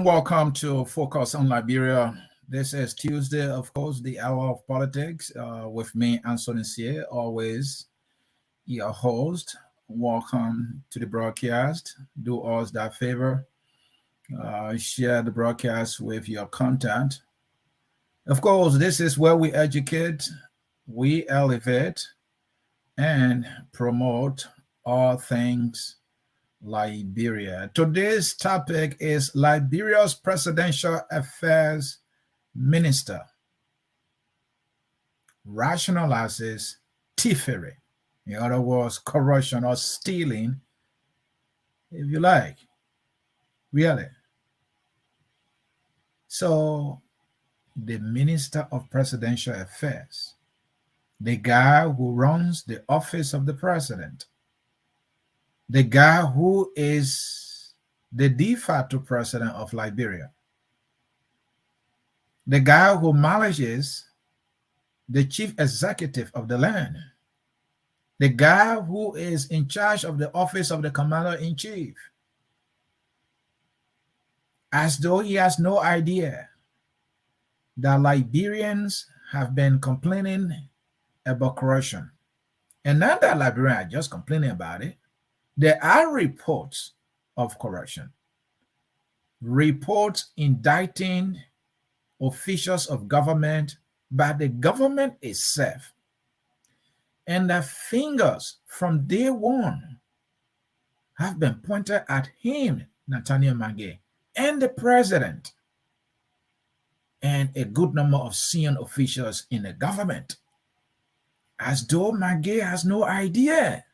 and welcome to Focus on Liberia. This is Tuesday, of course, the hour of politics. With me, Ansony Sieh, always your host. Welcome to the broadcast. Do us that favor. Share the broadcast with your content. Of course, this is where we educate, we elevate, and promote all things Liberia. Today's topic is Liberia's Presidential Affairs Minister rationalizes thievery. In other words, corruption or stealing, if you like. Really. So, the Minister of Presidential Affairs, the guy who runs the office of the president, the guy who is the de facto president of Liberia, the guy who manages the chief executive of the land, the guy who is in charge of the office of the commander-in-chief, as though he has no idea that Liberians have been complaining about corruption. And not that Liberians are just complaining about it. There are reports of corruption, reports indicting officials of government by the government itself. And the fingers from day one have been pointed at him, Nathaniel Magay, and the president, and a good number of senior officials in the government, as though Magay has no idea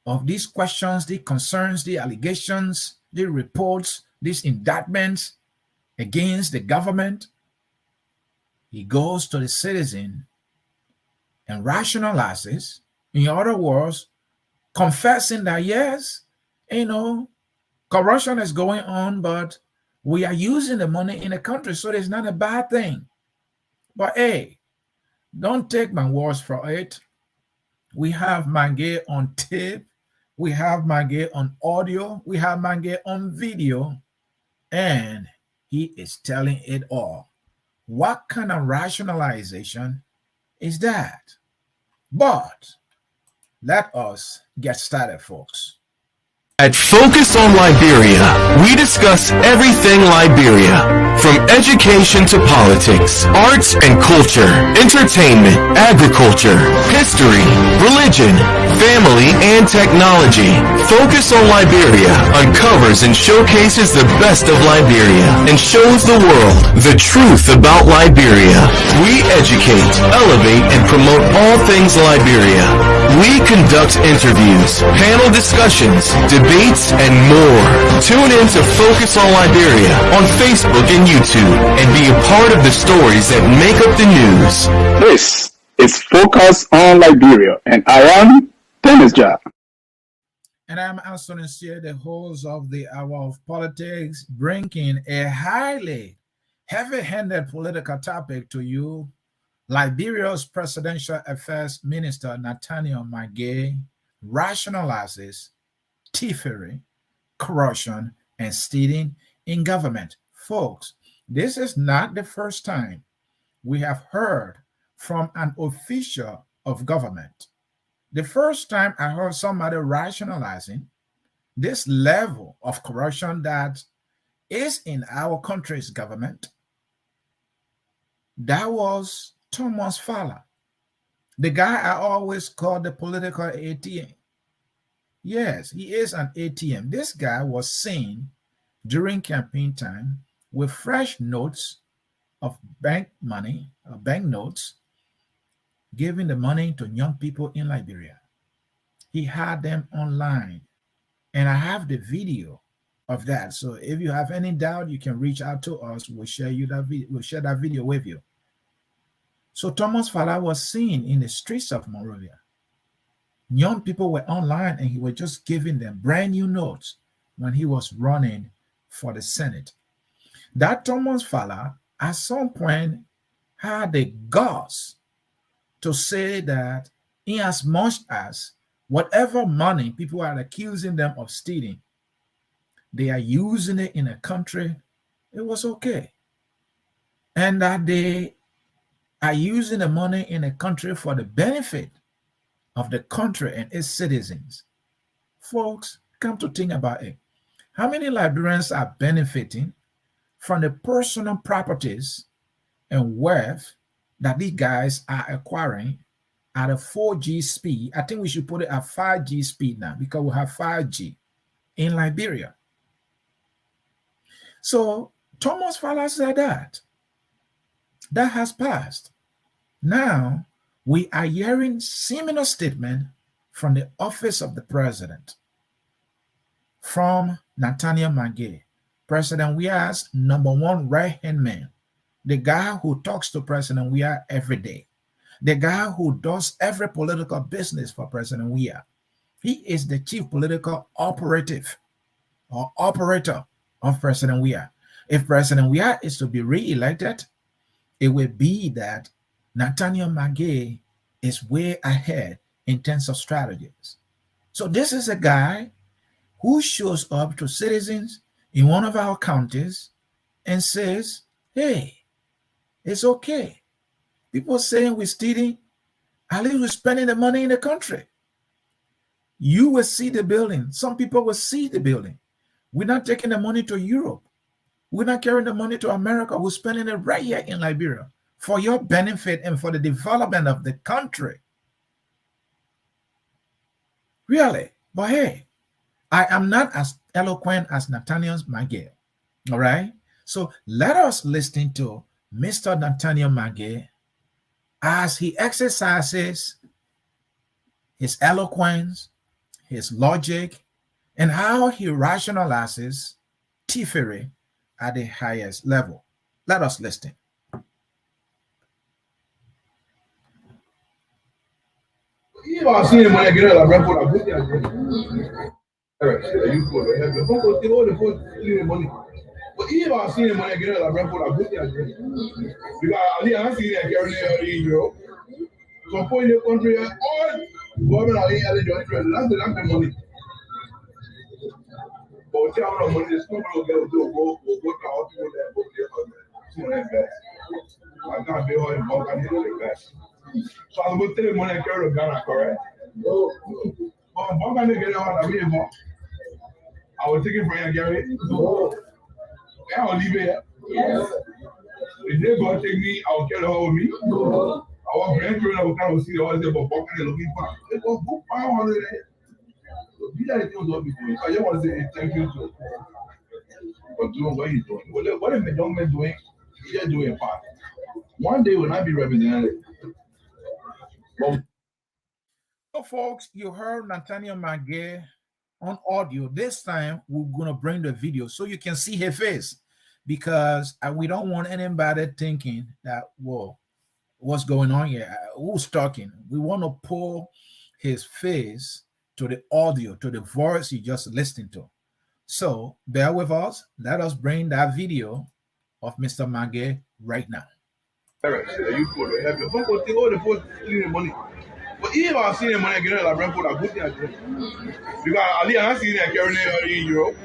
of these questions, the concerns, the allegations, the reports, these indictments against the government. He goes to the citizen and rationalizes, in other words, confessing that yes, corruption is going on, but we are using the money in the country, so it's not a bad thing. But hey, don't take my words for it. We have Magay on tape. We have Magay on audio. We have Magay on video. And he is telling it all. What kind of rationalization is that? But let us get started, folks. At Focus on Liberia, we discuss everything Liberia, from education to politics, arts and culture, entertainment, agriculture, history, religion, family, and technology. Focus on Liberia uncovers and showcases the best of Liberia and shows the world the truth about Liberia. We educate, elevate, and promote all things Liberia. We conduct interviews, panel discussions, debates, and more. Tune in to Focus on Liberia on Facebook and YouTube and be a part of the stories that make up the news. This is Focus on Liberia, and I am Dennis Jah. And I'm Ansony Sieh, the host of the Hour of Politics, bringing a highly heavy-handed political topic to you. Liberia's Presidential Affairs Minister Nathaniel Magay rationalizes thievery, corruption, and stealing in government. Folks, this is not the first time we have heard from an official of government. The first time I heard somebody rationalizing this level of corruption that is in our country's government, that was Thomas Fowler, the guy I always call the political ATM. Yes, he is an ATM. This guy was seen during campaign time with fresh notes of bank money, bank notes, giving the money to young people in Liberia. He had them online, and I have the video of that. So if you have any doubt, you can reach out to us. We'll share that video with you. So Thomas Fowler was seen in the streets of Monrovia. Young people were online, and he was just giving them brand new notes when he was running for the Senate. That Thomas Fowler, at some point, had the guts to say that in as much as whatever money people are accusing them of stealing, they are using it in a country, it was okay. And that they are using the money in a country for the benefit of the country and its citizens. Folks, come to think about it. How many Liberians are benefiting from the personal properties and wealth that these guys are acquiring at a 4G speed? I think we should put it at 5G speed now because we have 5G in Liberia. So Thomas Fowler said that. That has passed. Now we are hearing similar statement from the office of the president, from Nathaniel Magay, President Weah's #1 right-hand man, the guy who talks to President Weah every day, the guy who does every political business for President Weah. He is the chief political operative or operator of President Weah. If President Weah is to be re-elected, it will be that Nathaniel Magay is way ahead in terms of strategies. So this is a guy who shows up to citizens in one of our counties and says, hey, it's okay. People saying we're stealing, at least we're spending the money in the country. You will see the building. Some people will see the building. We're not taking the money to Europe. We're not carrying the money to America. We're spending it right here in Liberia for your benefit and for the development of the country. Really? But hey, I am not as eloquent as Nathaniel Magay. All right? So let us listen to Mr. Nathaniel Magay as he exercises his eloquence, his logic, and how he rationalizes thievery at the highest level. Let us listen. I've seen him when I get out, I rap what I put there. You put the money. But even I've seen him when I get out, I rap what I put there. Because I see that carrying in Europe. So for in the country, all government are in that's the money. But tell them money, the school will go to all people that go there. I can't be all in bulk and like that. So I'm going to tell you money I carry to Ghana, correct? No. But I'm going to get out of here. I will take it from you, Gary. No. I will leave it. Yes. If they're going to take me, I will carry her with me. No. I want grandchildren that will come and see the others, but walking and looking for it. Was book 500. So these are the things we'll be doing. I just want to say thank you to for doing what he's doing. What is the young man doing? He's just doing part. One day will not be represented. So, folks, you heard Nathaniel Magay on audio. This time, we're going to bring the video so you can see her face, because we don't want anybody thinking that, whoa, what's going on here? Who's talking? We want to pull his face to the audio, to the voice you just listened to. So, bear with us. Let us bring that video of Mr. Magay right now. You put it. Have your money. But even I've seen him when I get out, I rap what I put there. Because I see that carrying in Europe.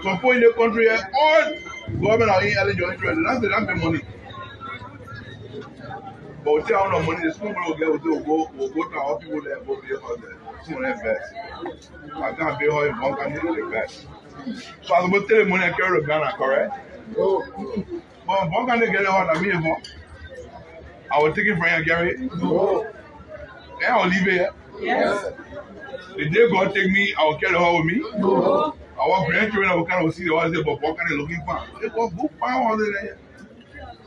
So for in the country, all government are in that's the money. But tell them money, the school will go to all people that go there for the I can't be all in bulk and like that. So I'm going to tell you money I carry to Ghana, correct? No. But I'm going to get out of here. I will take it from you, Gary. No. I will leave it. Yes. If they're going to take me, I will carry her with me. No. I want grandchildren that will come and see the others, but walking and looking for it. It was book 500.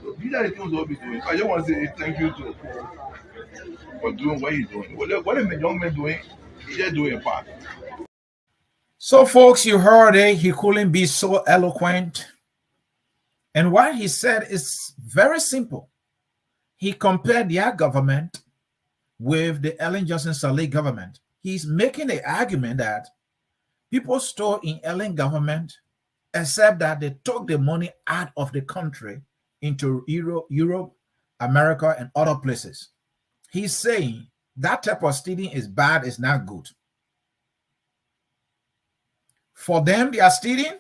So these are the things we'll be doing. I just want to say thank you to for doing what he's doing. What is the young man doing? He's just doing a part. So, folks, you heard it. He couldn't be so eloquent. And what he said is very simple. He compared their government with the Ellen Johnson Sirleaf government. He's making the argument that people stole in Ellen government, except that they took the money out of the country into Europe, America, and other places. He's saying that type of stealing is bad, it's not good. For them, they are stealing.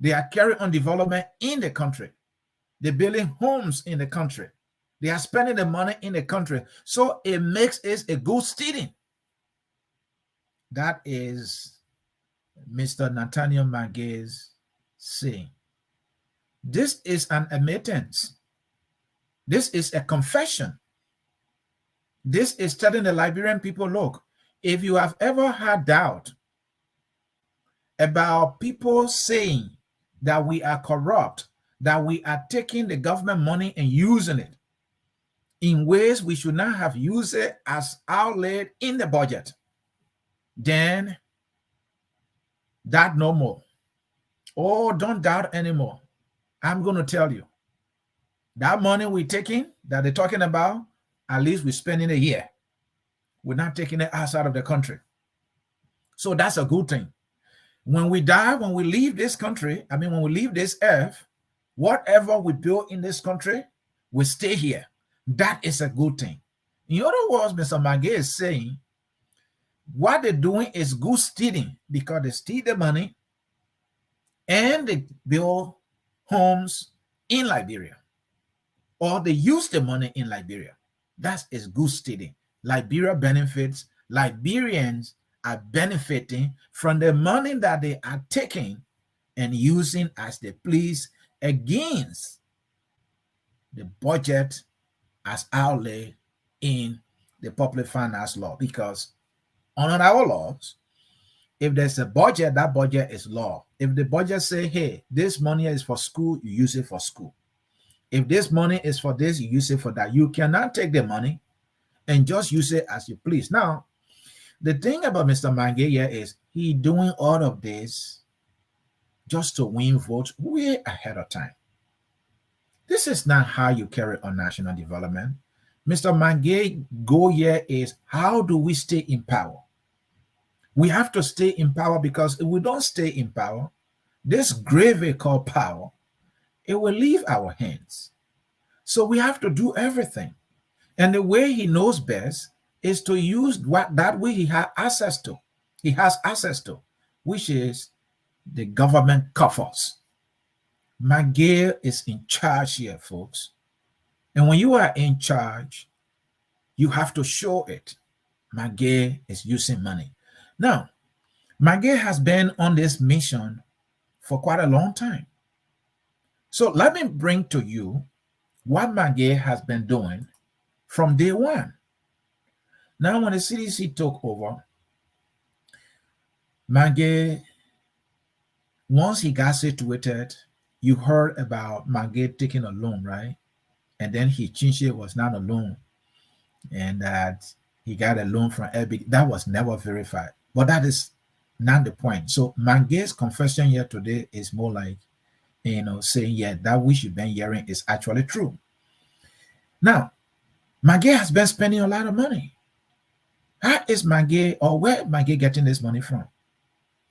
They are carrying on development in the country. They're building homes in the country. They are spending the money in the country. So it makes it a good stealing. That is Mr. Nathaniel Magay's saying. This is an admittance. This is a confession. This is telling the Liberian people, look, if you have ever had doubt about people saying that we are corrupt, that we are taking the government money and using it in ways we should not have used it as outlaid in the budget, then doubt no more. Oh, don't doubt anymore. I'm going to tell you, that money we're taking, that they're talking about, at least we're spending a year. We're not taking it outside of the country. So that's a good thing. When we die, when we leave this country, when we leave this earth, whatever we build in this country will stay here. That is a good thing. In other words, Mr. Magay is saying, what they're doing is good stealing, because they steal the money and they build homes in Liberia, or they use the money in Liberia. That is good stealing. Liberia benefits. Liberians are benefiting from the money that they are taking and using as they please against the budget as outlay in the public finance law. Because under our laws, if there's a budget, that budget is law. If the budget say, hey, this money is for school, you use it for school. If this money is for this, you use it for that. You cannot take the money and just use it as you please. Now, the thing about Mr. Magay here is he doing all of this just to win votes way ahead of time. This is not how you carry on national development. Mr. Magay goal here is, how do we stay in power? We have to stay in power, because if we don't stay in power, this gravy called power, it will leave our hands. So we have to do everything. And the way he knows best is to use that way he has access to. He has access to, which is the government coffers. Magay is in charge here, folks. And when you are in charge, you have to show it. Magay is using money. Now, Magay has been on this mission for quite a long time. So let me bring to you what Magay has been doing from day one. Now, when the CDC took over, Magay, once he got situated, you heard about Magay taking a loan, right? And then he changed it, was not a loan, and that he got a loan from LB. That was never verified. But that is not the point. So Magay's confession here today is more like, saying, yeah, that which you've been hearing is actually true. Now, Magay has been spending a lot of money. How is Magay, or where Magay getting this money from?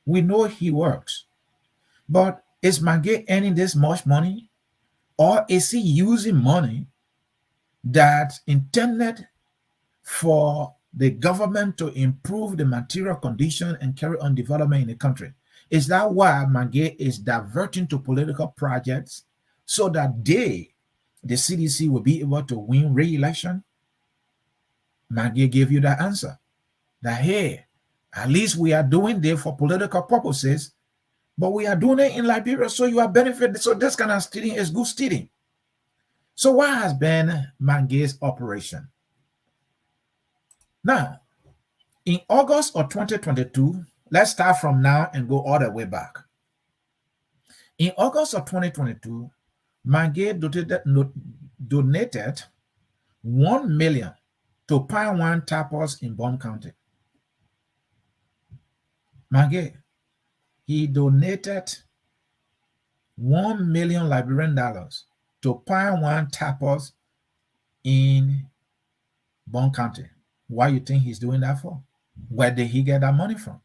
We know he works. But is Magay earning this much money? Or is he using money that intended for the government to improve the material condition and carry on development in the country? Is that why Magay is diverting to political projects so that the CDC, will be able to win re-election? Magay gave you that answer. That, hey, at least we are doing this for political purposes, but we are doing it in Liberia, so you are benefiting. So this kind of stealing is good stealing. So what has been Magay's operation? Now, in August of 2022, let's start from now and go all the way back. In August of 2022, Magay donated $1 million to Pine One Tappers in Bond County. Magay, he donated $1 million Liberian dollars to Pine One Tappers in Bond County. Why you think he's doing that for? Where did he get that money from?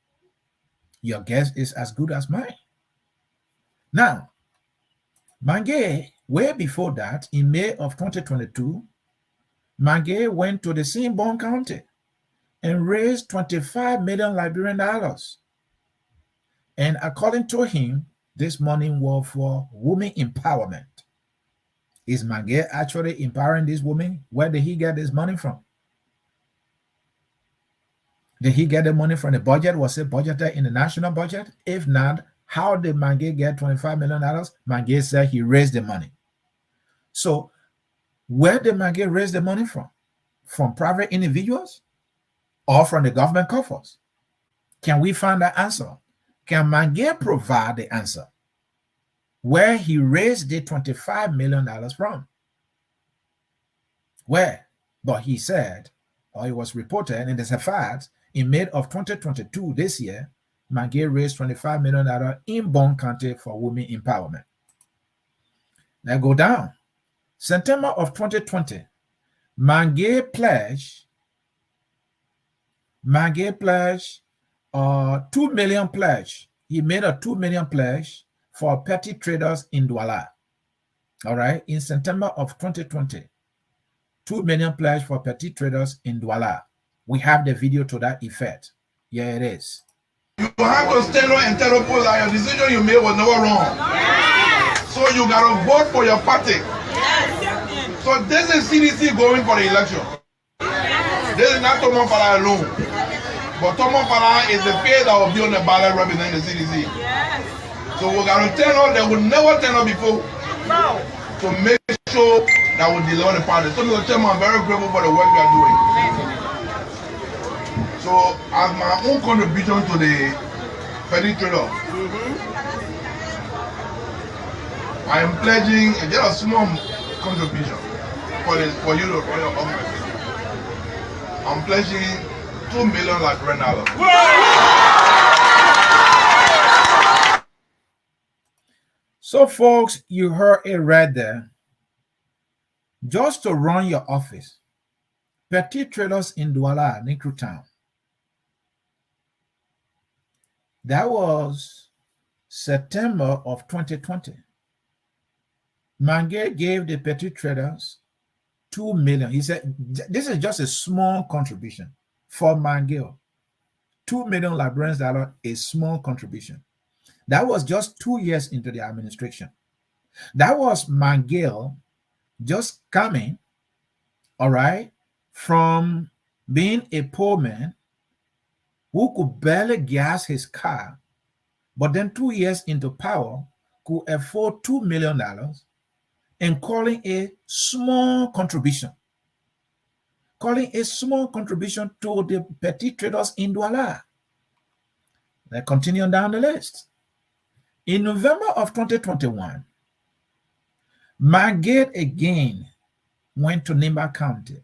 Your guess is as good as mine. Now, Magay, way before that, in May of 2022, Magay went to the same Bond County and raised 25 million Liberian dollars And according to him, this money was for women empowerment. Is Mange actually empowering these women? Where did he get this money from? Did he get the money from the budget? Was it budgeted in the national budget? If not, how did Mange get $25 million? Mange said he raised the money. So where did Mange raise the money from? From private individuals or from the government coffers? Can we find the answer? Can Mange provide the answer? Where he raised the $25 million from? Where? But he said, or it was reported, and it is a fact, in May of 2022, this year, Mange raised $25 million in Bon County for women empowerment. Now go down. September of 2020, Mange pledged $2 million pledge. He made a $2 million pledge for petty traders in Douala. All right, in September of 2020, $2 million pledge for petty traders in Douala. We have the video to that effect. Yeah, it is. You have to stand up and tell the people that your decision you made was never wrong. Yes. So you gotta vote for your party. Yes. So this is CDC going for the election. Yes. This is not Thomas Farah alone. But Thomas Farah is the face that will be on the ballot representing the CDC. Yes. So we gotta turn up, they would never turn up before. No. To make sure that we deliver the party. So Mr. Chairman, I'm very grateful for the work you are doing. So, as my own contribution to the petty trader, I am pledging just a small contribution for you to run your office. I'm pledging $2 million like $1. So, folks, you heard it right there. Just to run your office, petty traders in Douala, Nikru Town. That was September of 2020. Mange gave the petty traders $2 million. He said, this is just a small contribution for Mange. $2 million Liberian dollars, a small contribution. That was just 2 years into the administration. That was Mange just coming, all right, from being a poor man who could barely gas his car, but then 2 years into power could afford $2 million and calling a small contribution. Calling a small contribution to the petty traders in Douala. Let's continue down the list. In November of 2021, Mange again went to Nimba County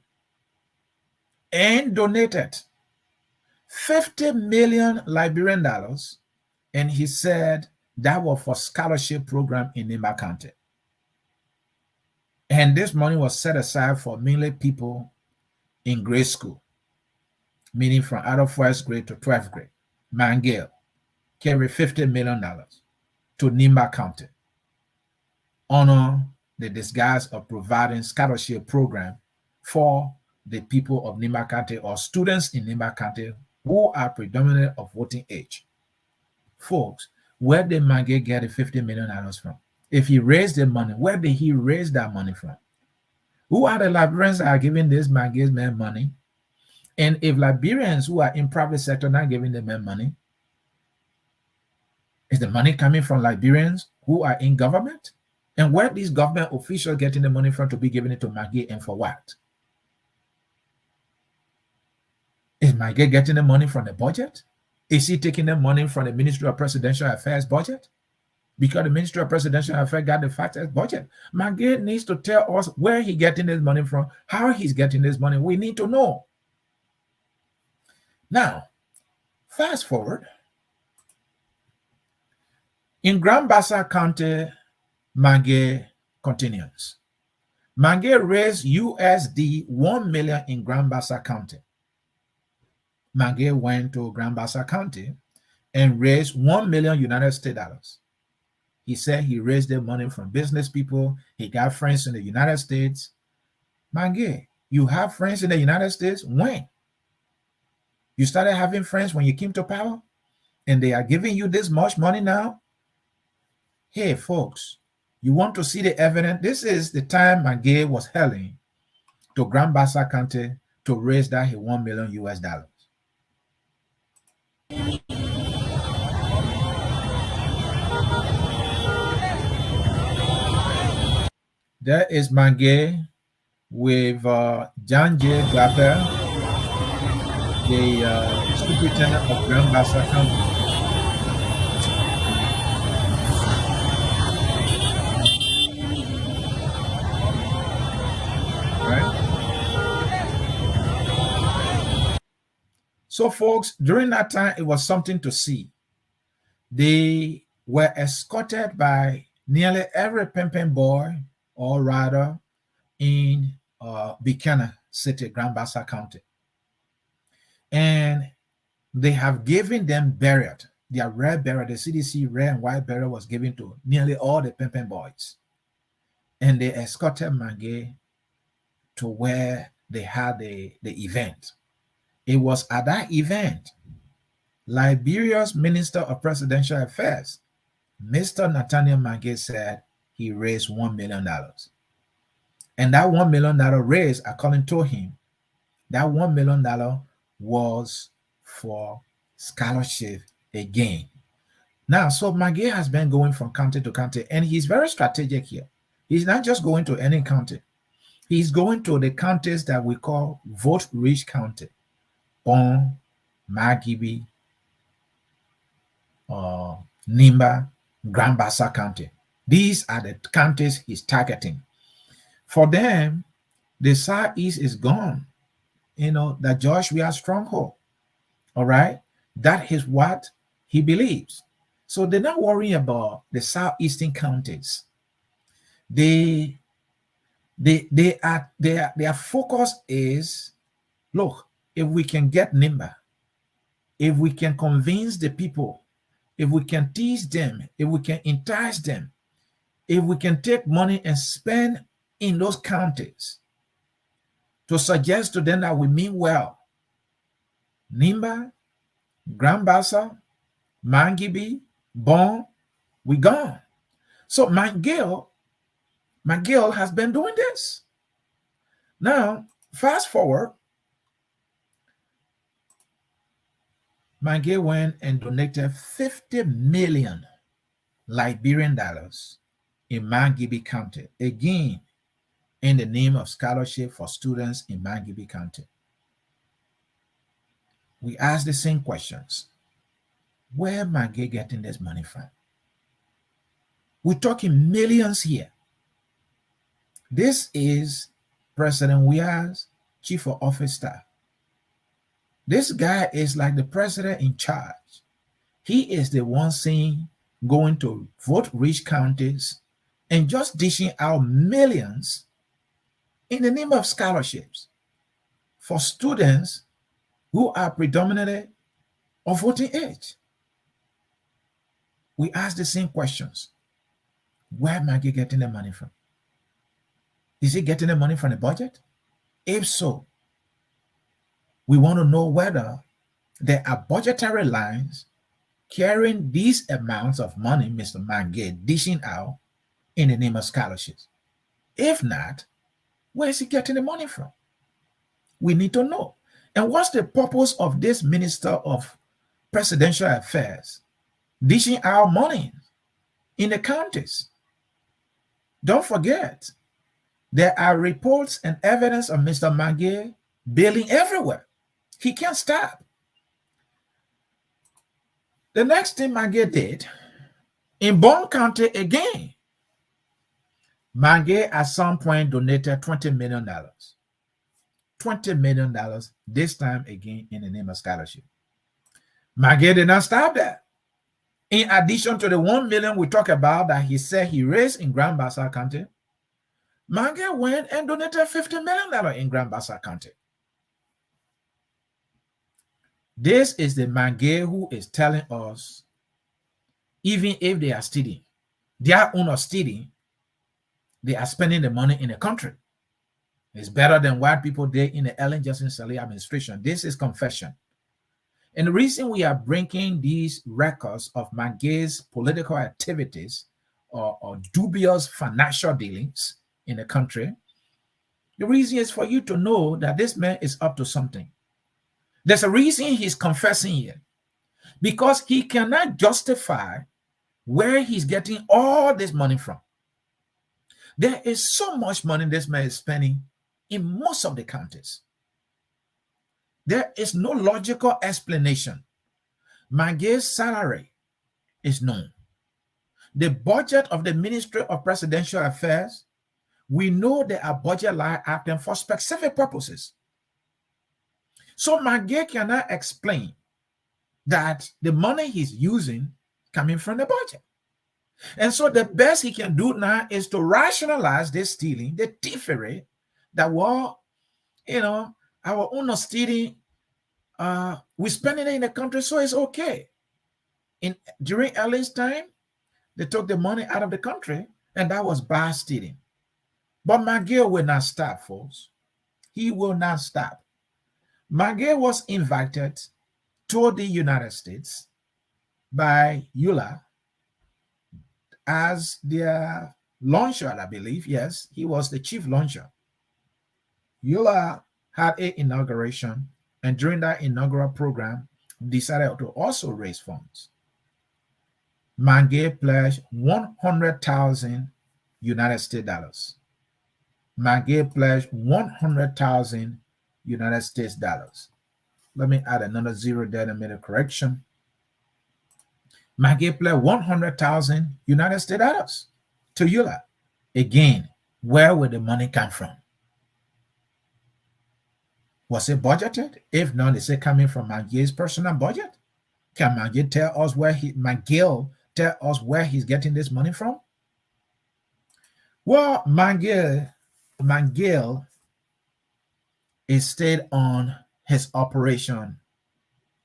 and donated $50 million Liberian dollars, and he said that was for scholarship program in Nimba County. And this money was set aside for mainly people in grade school, meaning from out of 1st grade to 12th grade. Mange carried $50 million to Nimba County, honor the disguise of providing scholarship program for the people of Nimba County or students in Nimba County who are predominantly of voting age. Folks, where did Mange get the $50 million from? If he raised the money, where did he raise that money from? Who are the Liberians that are giving this Mange's man money? And if Liberians who are in private sector not giving the man money, is the money coming from Liberians who are in government? And where these government officials getting the money from to be giving it to Mange and for what? Is Mange getting the money from the budget? Is he taking the money from the Ministry of Presidential Affairs budget? Because the Ministry of Presidential Affairs got the fastest budget. Mange needs to tell us where he's getting this money from, how he's getting this money. We need to know. Now, fast forward. In Grand Bassa County, Mange continues. Mange raised USD 1 million in Grand Bassa County. Mange went to Grand Bassa County and raised 1 million United States dollars. He said he raised the money from business people. He got friends in the United States. Mange, you have friends in the United States? When? You started having friends when you came to power? and they are giving you this much money now. Hey, folks, you want to see the evidence? This is the time Mangay was hailing to Grand Bassa County to raise that $1 million US. There is Mangay with John J. Gapper, the superintendent of Grand Bassa County. Right? So, folks, during that time, it was something to see. They were escorted by nearly every pimping boy or rather in Buchanan City, Grand Bassa County. And they have given them burial. Their red burial, the CDC red and white burial was given to nearly all the pimping boys. And they escorted Mangay to where they had the event. It was at that event, Liberia's Minister of Presidential Affairs, Mr. Nathaniel Mangay, said he raised $1 million. And that $1 million raised, according to him, that $1 million was for scholarship again. Now, so Mangay has been going from county to county, and he's very strategic here. He's not just going to any county. He's going to the counties that we call vote-rich county. Bon, Magibi, Nimba, Grand Bassa County. These are the counties he's targeting. For them, the Southeast is gone. You know, that Joshua stronghold. All right? That is what he believes. So they're not worrying about the Southeastern counties. Their focus is, look, if we can get Nimba, if we can convince the people, if we can tease them, if we can entice them, if we can take money and spend in those counties to suggest to them that we mean well, Nimba, Grand Bassa, Mangibi, Bon, we gone. So Mangay has been doing this. Now, fast forward, Mangay went and donated 50 million Liberian dollars in Mangibi County, again, in the name of scholarship for students in Mangibi County. We ask the same questions. Where Mangay getting this money from? We're talking millions here. This is President Weah's chief of office staff. This guy is like the president in charge. He is the one saying, going to vote-rich counties and just dishing out millions in the name of scholarships for students who are predominantly of voting age. We ask the same questions. Where am I getting the money from? Is he getting the money from the budget? If so, we want to know whether there are budgetary lines carrying these amounts of money Mr. Mangay dishing out in the name of scholarships. If not, where is he getting the money from? We need to know. And what's the purpose of this Minister of Presidential Affairs dishing out money in the counties? Don't forget, there are reports and evidence of Mr. Mangay bailing everywhere. He can't stop. The next thing Mangay did, in Bon County again, Mangay at some point donated $20 million. $20 million, this time again in the name of scholarship. Mangay did not stop there. In addition to the $1 million we talk about that he said he raised in Grand Bassa County, Mangay went and donated $50 million in Grand Bassa County. This is the Mangay who is telling us, even if they are stealing, their own are stealing, they are spending the money in the country. It's better than what people did in the Ellen Johnson Sirleaf administration. This is confession. And the reason we are bringing these records of Mangue's political activities or dubious financial dealings in the country, the reason is for you to know that this man is up to something. There's a reason he's confessing here, because he cannot justify where he's getting all this money from. There is so much money this man is spending in most of the counties. There is no logical explanation. Mangue's salary is known. The budget of the Ministry of Presidential Affairs, we know there are budget line items for specific purposes. So Mangue cannot explain that the money he's using coming from the budget. And so the best he can do now is to rationalize this stealing, the thievery that our own stealing, we're spending it in the country, so it's okay. During Ellen's time, they took the money out of the country, and that was bad stealing. But Mangue will not stop, folks. He will not stop. Mangue was invited to the United States by Eula as their launcher, I believe. Yes, he was the chief launcher. Eula had an inauguration, and during that inaugural program, decided to also raise funds. Mangue pledged 100,000 United States dollars. Mangue pledged 100,000 United States dollars. Let me add another zero there and make a correction. Mangue pledged 100,000 United States dollars to Eula. Again, where would the money come from? Was it budgeted? If not, is it coming from Mangue's personal budget? Can Mangue tell us where he's getting this money from? Well, Mangue is stayed on his operation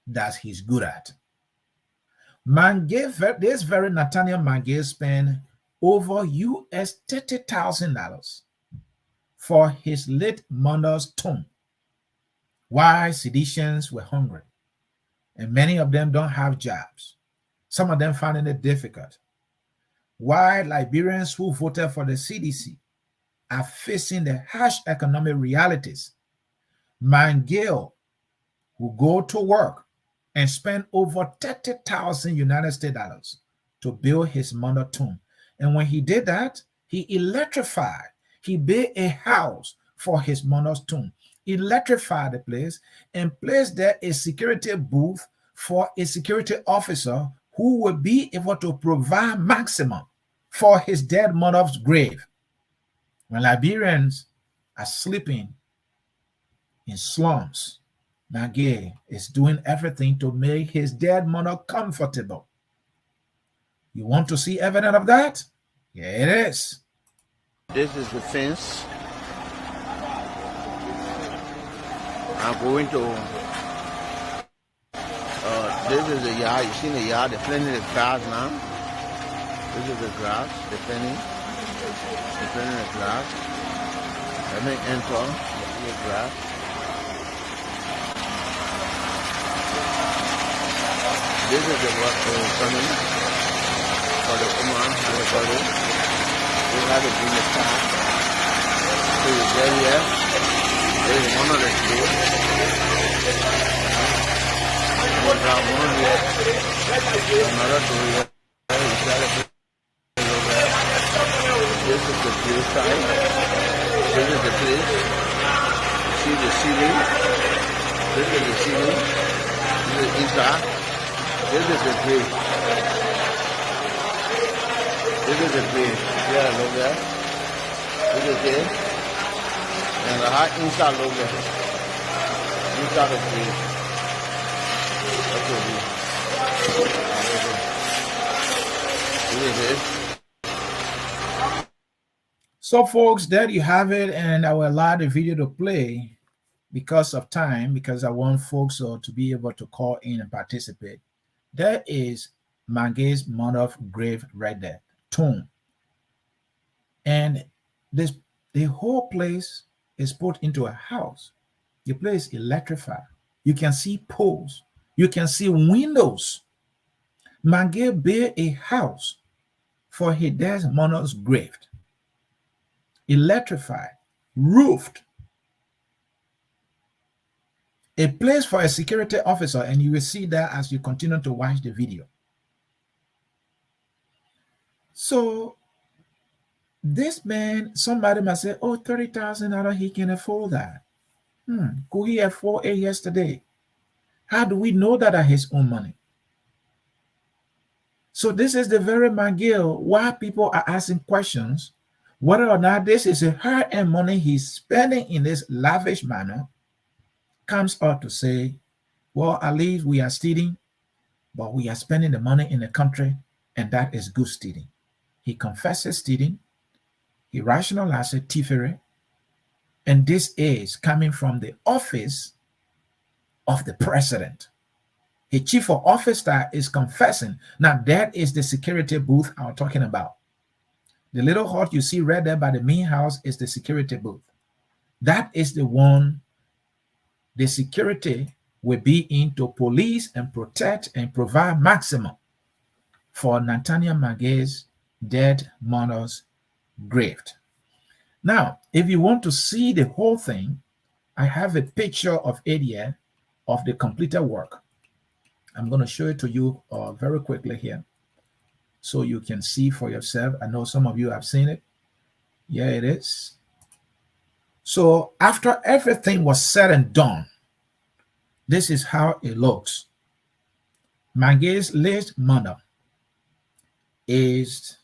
that he's good at. This very Nathaniel Mangue spent over US $30,000 for his late mother's tomb. Why Seditians were hungry, and many of them don't have jobs. Some of them finding it difficult. Why Liberians who voted for the CDC are facing the harsh economic realities. Mangue will go to work and spend over 30,000 United States dollars to build his mother tomb. And when he did that, he electrified. He built a house for his mother's tomb, electrified the place, and placed there a security booth for a security officer who would be able to provide maximum for his dead mother's grave. When Liberians are sleeping in slums, Mangue is doing everything to make his dead mother comfortable. You want to see evidence of that? Here it is. This is the fence. I'm going to, this is the yard. You see the yard, they're planting the grass now. This is the grass, they're planting the grass. Let me enter, you see the grass. This is the work coming for the woman and the body. We have to bring the car to the area. There is one of the two. We got one here. Another two here. This is the place side. This is the place. See the ceiling. This is the ceiling. This is inside. This is the place. This is the place. Yeah, look there. This is it. And the high inside look there. Inside the place. That's what it is. This is it. So folks, there you have it, and I will allow the video to play because of time, because I want folks to be able to call in and participate. There is Mangue's mother's grave right there, tomb. And the whole place is put into a house. The place is electrified. You can see poles. You can see windows. Mange built a house for his dead mother's grave. Electrified, roofed. A place for a security officer, and you will see that as you continue to watch the video. So this man, somebody might say, oh, $30,000, he can afford that. Could he afford it yesterday? How do we know that are his own money? So this is the very McGill why people are asking questions whether or not this is a hard-earned money he's spending in this lavish manner. Comes out to say, well, at least we are stealing, but we are spending the money in the country, and that is good stealing. He confesses stealing. He rationalizes thievery. And this is coming from the office of the president. A chief of office that is confessing. Now, that is the security booth I'm talking about. The little hut you see right there by the main house is the security booth. That is the one the security will be in to police and protect and provide maximum for Nathaniel Mange's dead mother's grave. Now, if you want to see the whole thing, I have a picture of it here of the completed work. I'm going to show it to you very quickly here so you can see for yourself. I know some of you have seen it. Yeah, it is. So after everything was said and done, this is how it looks. Mange's late mother is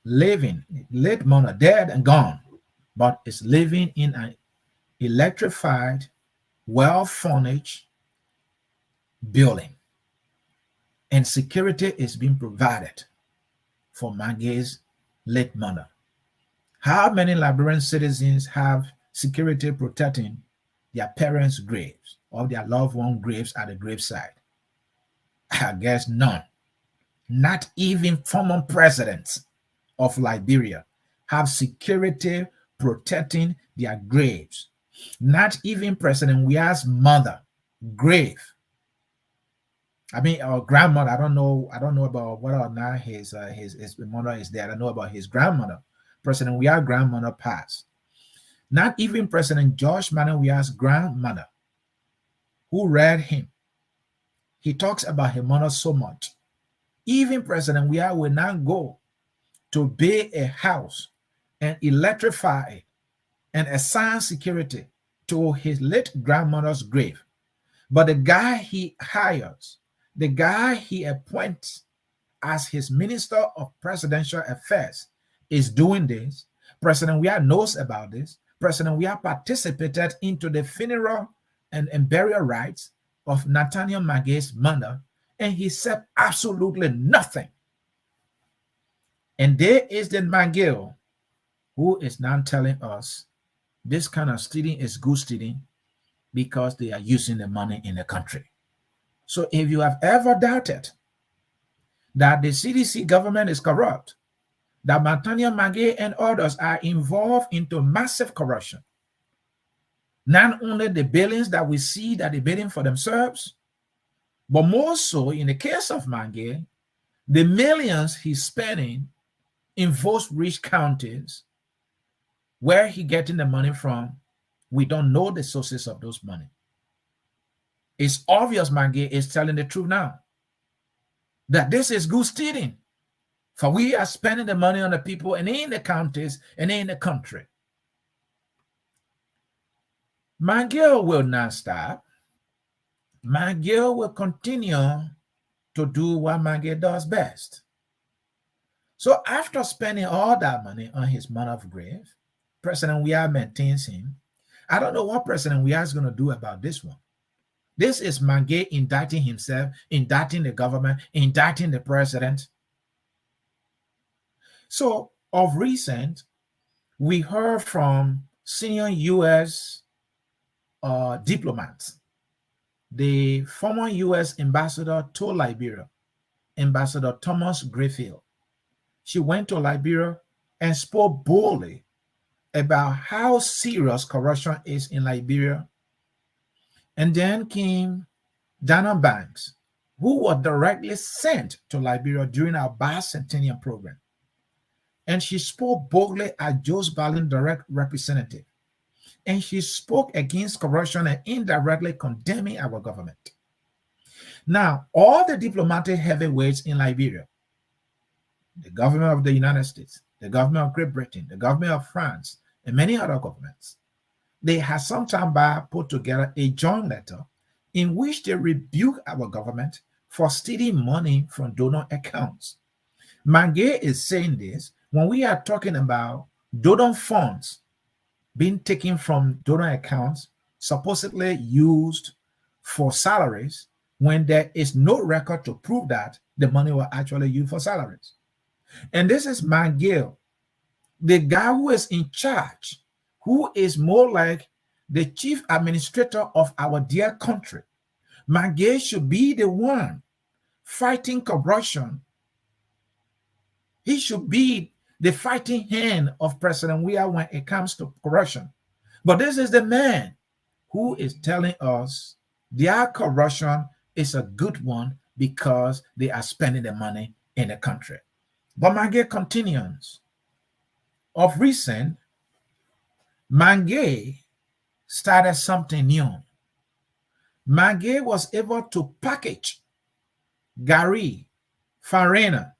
living, late mother, dead and gone, but is living in an electrified, well-furnished building. And security is being provided for Mange's late mother. How many Liberian citizens have security protecting their parents' graves or their loved one graves at the graveside? I guess none. Not even former presidents of Liberia have security protecting their graves. Not even President Weah's mother grave. I mean, our grandmother. I don't know about whether or not his mother is dead. I know about his grandmother. President Weah's grandmother passed. Not even President George Manuel Weah's grandmother, who read him. He talks about her mother so much. Even President Weah will not go to build a house and electrify it and assign security to his late grandmother's grave. But the guy he hires, the guy he appoints as his Minister of Presidential Affairs is doing this. President Weah knows about this. President Weah participated into the funeral and burial rites of Nathaniel Mange's mother, and he said absolutely nothing. And there is the Mange who is now telling us this kind of stealing is good stealing because they are using the money in the country. So if you have ever doubted that the CDC government is corrupt, that Nathaniel Mange and others are involved into massive corruption, not only the billions that we see that they're bidding for themselves, but more so in the case of Mange, the millions he's spending in those rich counties, where he getting the money from, we don't know the sources of those money. It's obvious Mange is telling the truth now, that this is good stealing, for we are spending the money on the people and in the counties and in the country. Mange will not stop. Mange will continue to do what Mange does best. So after spending all that money on his mother's grave, President Weah maintains him. I don't know what President Weah is going to do about this one. This is Mange indicting himself, indicting the government, indicting the president. So of recent, we heard from senior U.S. diplomats, the former U.S. ambassador to Liberia, Ambassador Thomas Grayfield. She went to Liberia and spoke boldly about how serious corruption is in Liberia. And then came Dana Banks, who was directly sent to Liberia during our bicentennial program. And she spoke boldly as Joe's Berlin direct representative. And she spoke against corruption and indirectly condemning our government. Now, all the diplomatic heavyweights in Liberia, the government of the United States, the government of Great Britain, the government of France, and many other governments, they have sometime back put together a joint letter in which they rebuke our government for stealing money from donor accounts. Mange is saying this when we are talking about donor funds being taken from donor accounts, supposedly used for salaries, when there is no record to prove that the money was actually used for salaries. And this is Mange, the guy who is in charge, who is more like the chief administrator of our dear country. Mange should be the one fighting corruption. He should be the fighting hand of President Weah when it comes to corruption. But this is the man who is telling us their corruption is a good one because they are spending the money in the country. But Mange continues. Of recent, Mange started something new. Mange was able to package Gary Farina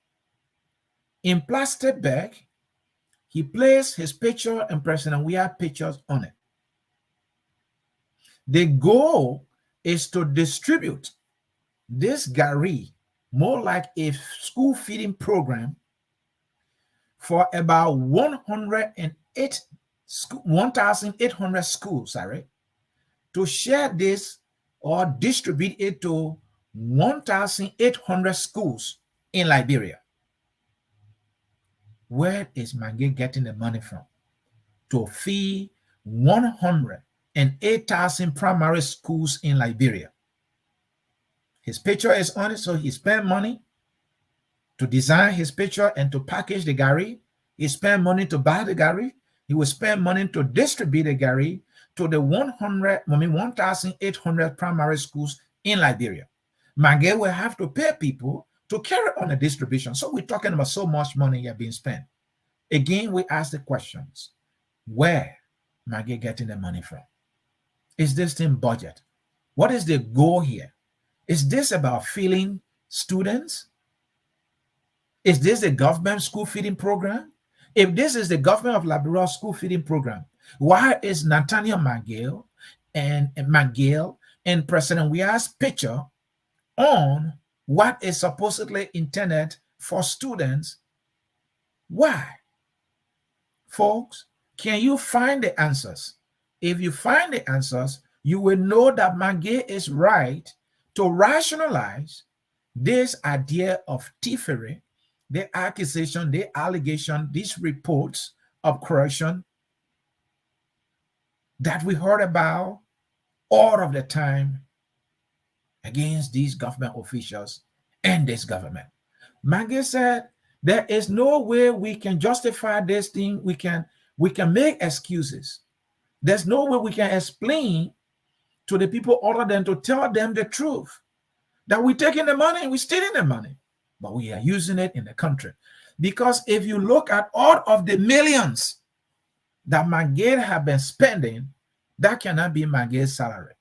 in plastic bag. He placed his picture and President Weah pictures on it. The goal is to distribute this Gary more like a school feeding program for about 1,800 schools, to share this or distribute it to 1,800 schools in Liberia. Where is Mange getting the money from to feed 108,000 primary schools in Liberia? His picture is on it, so he spent money to design his picture and to package the Gary. He spent money to buy the Gary. He will spend money to distribute the Gary to the 1,800 primary schools in Liberia. Mange will have to pay people to carry on the distribution. So we're talking about so much money here being spent. Again, we ask the questions. Where Mange getting the money from? Is this thing budget? What is the goal here? Is this about feeding students? Is this the government school feeding program? If this is the government of Liberia school feeding program, why is Nathaniel Mange and President Weah's picture on what is supposedly intended for students? Why? Folks, can you find the answers? If you find the answers, you will know that Mange is right to rationalize this idea of thievery, the accusation, the allegation, these reports of corruption that we heard about all of the time against these government officials and this government. Mange said there is no way we can justify this thing. We can make excuses. There's no way we can explain to the people other than to tell them the truth that we're taking the money, we're stealing the money, but we are using it in the country. Because if you look at all of the millions that Mange have been spending, that cannot be Mange's salary.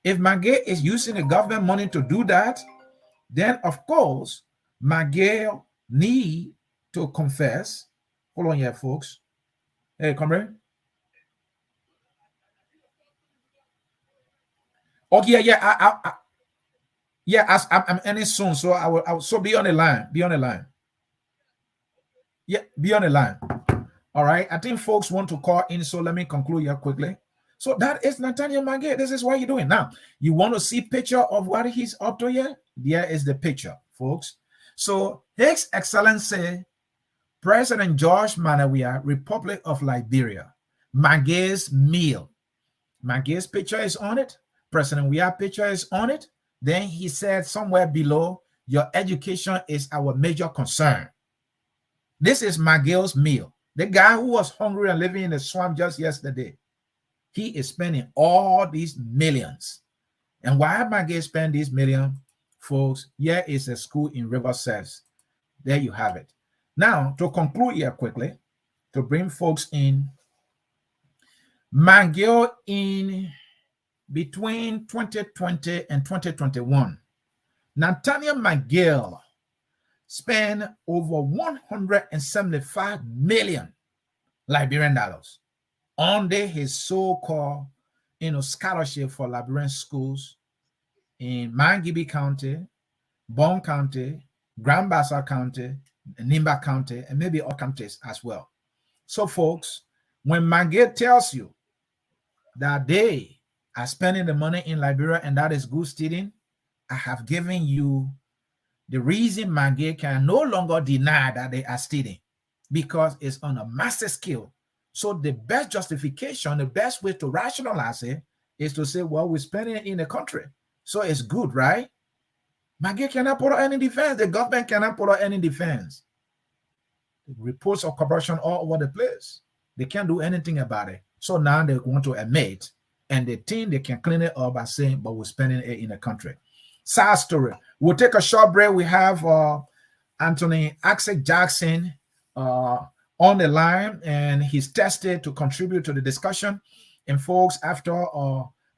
If Mange is using the government money to do that, then of course, Mange need to confess. Hold on here, folks. Hey, comrade. Okay, yeah, I'm ending soon, so I will so be on the line. Be on the line. Yeah, be on the line. All right. I think folks want to call in, so let me conclude here quickly. So that is Nathaniel Mange. This is what you're doing. Now, you want to see picture of what he's up to here? There is the picture, folks. So His Excellency President George Manawiya, Republic of Liberia, Mange's meal. Mange's picture is on it. President Weah picture is on it. Then he said somewhere below, your education is our major concern. This is Mange's meal. The guy who was hungry and living in the swamp just yesterday. He is spending all these millions And why Maggie spend this million, folks? Here is a school in Riverside. There you have it. Now, to conclude here quickly, to bring folks in, McGill in between 2020 and 2021, Nathaniel McGill spent over 175 million Liberian dollars under his so-called scholarship for Liberian schools in Mangibi County, Bon County, Grand Bassa County, Nimba County, and maybe other counties as well. So, folks, when McGill tells you that they are spending the money in Liberia and that is good stealing, I have given you the reason McGill can no longer deny that they are stealing, because it's on a massive scale. So the best justification, the best way to rationalize it is to say, well, we're spending it in the country, so it's good, right? McGill cannot put out any defense. The government cannot put out any defense. Reports of corruption all over the place. They can't do anything about it. So now they want to admit, and they think they can clean it up by saying, but we're spending it in the country. Sad story. We'll take a short break. We have Anthony Jackson on the line, and he's tested to contribute to the discussion. And folks, after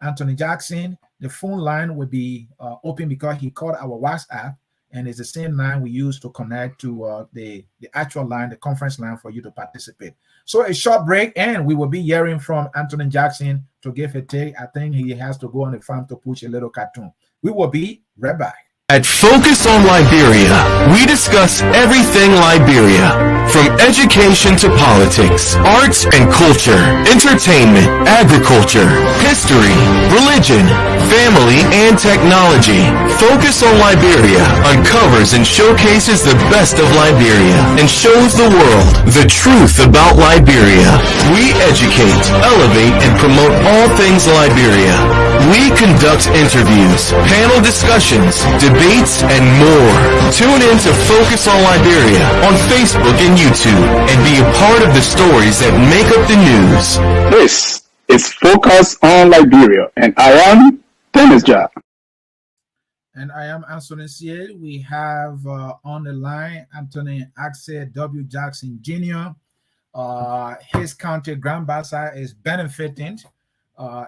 Anthony Jackson, the phone line will be open because he called our WhatsApp, and it's the same line we use to connect to the actual line, the conference line for you to participate. So a short break, and we will be hearing from Anthony Jackson to give a take. I think he has to go on the farm to push a little cartoon. We will be right back. At Focus on Liberia, we discuss everything Liberia, from education to politics, arts and culture, entertainment, agriculture, history, religion, family, and technology. Focus on Liberia uncovers and showcases the best of Liberia and shows the world the truth about Liberia. We educate, elevate, and promote all things Liberia. We conduct interviews, panel discussions, debates, and more. Tune in to Focus on Liberia on Facebook and YouTube and be a part of the stories that make up the news. This is Focus on Liberia, and I am Dennis Jack. And I am Ansony Sieh. We have on the line Anthony W. Jackson Jr. His county, Grand Bassa, is benefiting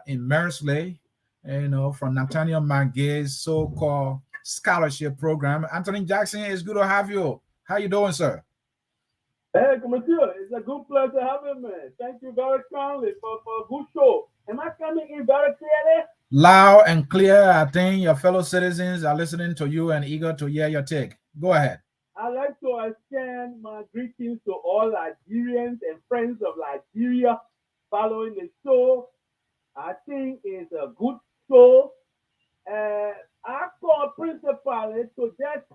in Mersley, from Nathaniel McGill's so-called scholarship program. Anthony Jackson, it's good to have you. How you doing, sir? Hey, monsieur, it's a good pleasure having me. Thank you very kindly for a good show. Am I coming in very clearly? Loud and clear. I think your fellow citizens are listening to you and eager to hear your take. Go ahead. I'd like to extend my greetings to all Nigerians and friends of Liberia following the show. I think it's a good show. I call principally to just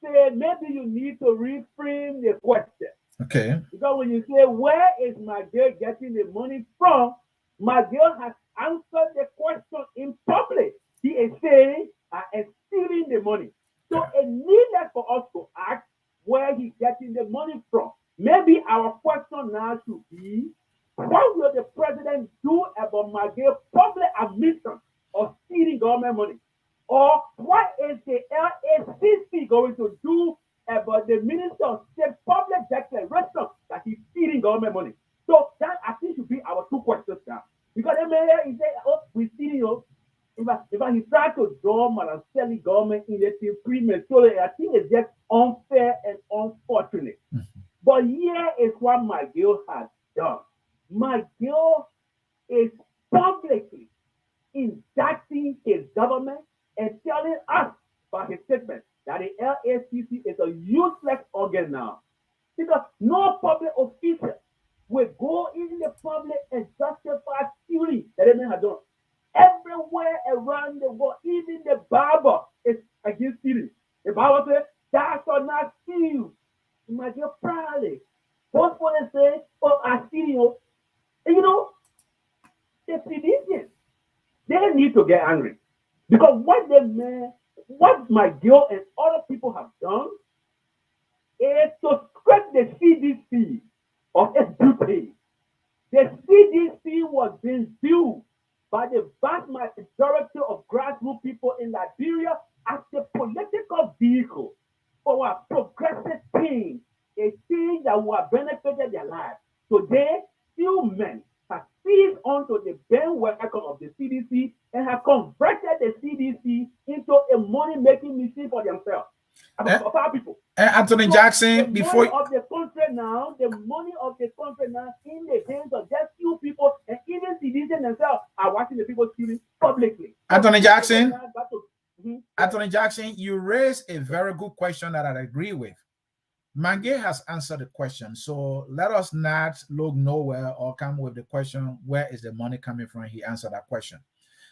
say maybe you need to reframe the question. Okay. Because when you say, where is McGill getting the money from? McGill has answered the question in public. He is saying, I am stealing the money. So it's needless for us to ask where he's getting the money from. Maybe our question now should be, what will the president do about McGill's public admission of stealing government money? Or what is the LACC going to do about the Minister of State public declaration that he's stealing government money? So that I think should be our two questions now. Because the mayor is saying, oh, we're stealing you. If he tries to draw Madam Selly government in the prematurely, I think it's just unfair and unfortunate. Mm-hmm. But here is what McGill has done. McGill is publicly indicting his government and telling us by his statement that the LACC is a useless organ now. Because no public official will go in the public and justify stealing that they may have done. Everywhere around the world, even the Bible is against stealing. The Bible says, thou shalt not steal. McGill proudly. Forcefully say, oh, I steal. And the Phoenicians, they need to get angry. Because what McGill and other people have done is to scrape the CDC of SBP. The CDC was being built by the vast majority of grassroots people in Liberia as a political vehicle for a progressive change, a change that will have benefited their lives. Today, few men have seized onto the bandwagon of the CDC and have converted the CDC into a money-making machine for themselves. Of our people. Anthony Jackson, the money of the country now, the money of the country now in the hands of just few people, and even citizens themselves are watching the people stealing publicly. Anthony Jackson, Anthony Jackson, you raised a very good question that I agree with. Mange has answered the question, so let us not look nowhere or come with the question, where is the money coming from? He answered that question.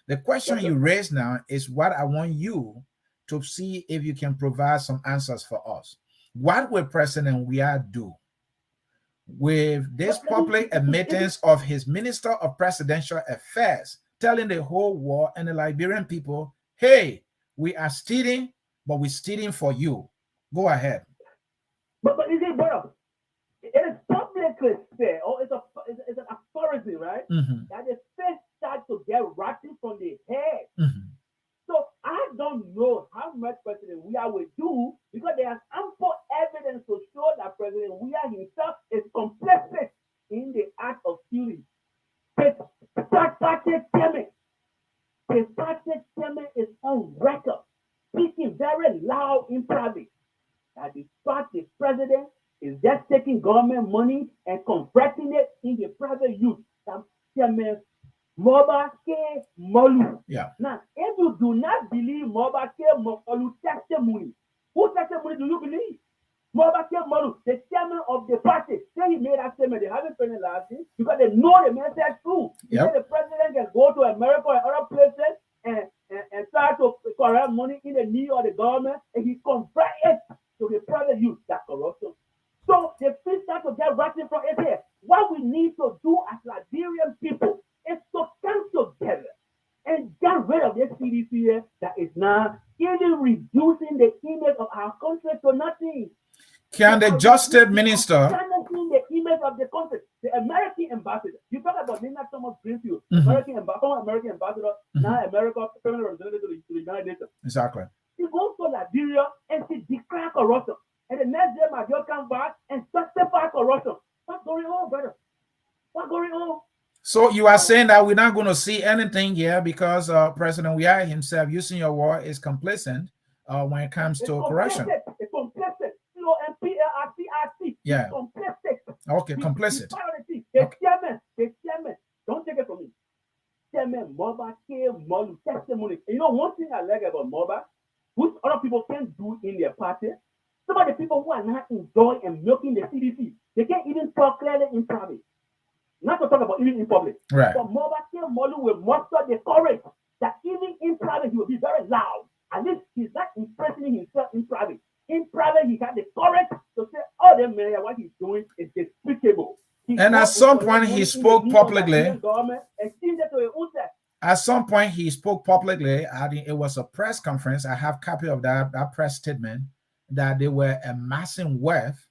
The question you raised now is what I want you to see if you can provide some answers for us. What will President Weah do with this public admittance of his Minister of Presidential Affairs telling the whole world and the Liberian people, hey, we are stealing, but we're stealing for you? Go ahead. But is it, brother? It is publicly said, or it's an authority, right? That the first start to get rotten from the head. So I don't know how much President Weah will do, because there is ample evidence to show that President Weah himself is complicit in the act of stealing. His Patrick Clement is on record, speaking very loud in private, that the president is just taking government money and converting it in the private use. Clement Mobake Molu. Yeah. Now, if you do not believe Mobake Molu testimony, whose testimony do you believe? Mobake Molu, the chairman of the party, say he made that statement. They haven't penalized him because they know the man said true. He said the president can go to America and other places and try to corrupt money in the need of the government, and he convert it to the private use. That's corruption. So the things start to get rotten from it here. What we need to do as Liberian people is to come together and get rid of this CDC here that is now even reducing the image of our country to nothing. Can the Justice Minister the image of the country, the American ambassador? You talk about Nina Thomas Greenfield, American ambassador, now America permanent representative to the United Nations. Exactly. He goes to Liberia and he declares corruption. And the next day, my girl comes back and justify corruption. What's going on, brother? What's going on? So you are saying that we're not going to see anything here because President Weah himself, using your word, is complicit when it comes to corruption. It's complicit. C-O-M-P-L-I-C-I-C. Yeah. Complicit. Okay, complicit. The chairman. Don't take it from me. Chairman Moba came Molu testimony. You know one thing I like about Moba, which other people can't do in their party. Some of the people who are not enjoying and milking the CDC, they can't even talk clearly in private. Not to talk about even in public. Right. But Mobake Molu will muster the courage that even in private he will be very loud. At least he's not impressing himself in private. In private, he had the courage to say, oh, the man, what he's doing is despicable. And at some point he spoke publicly. At some point he spoke publicly. I think it was a press conference. I have a copy of that press statement, that they were amassing wealth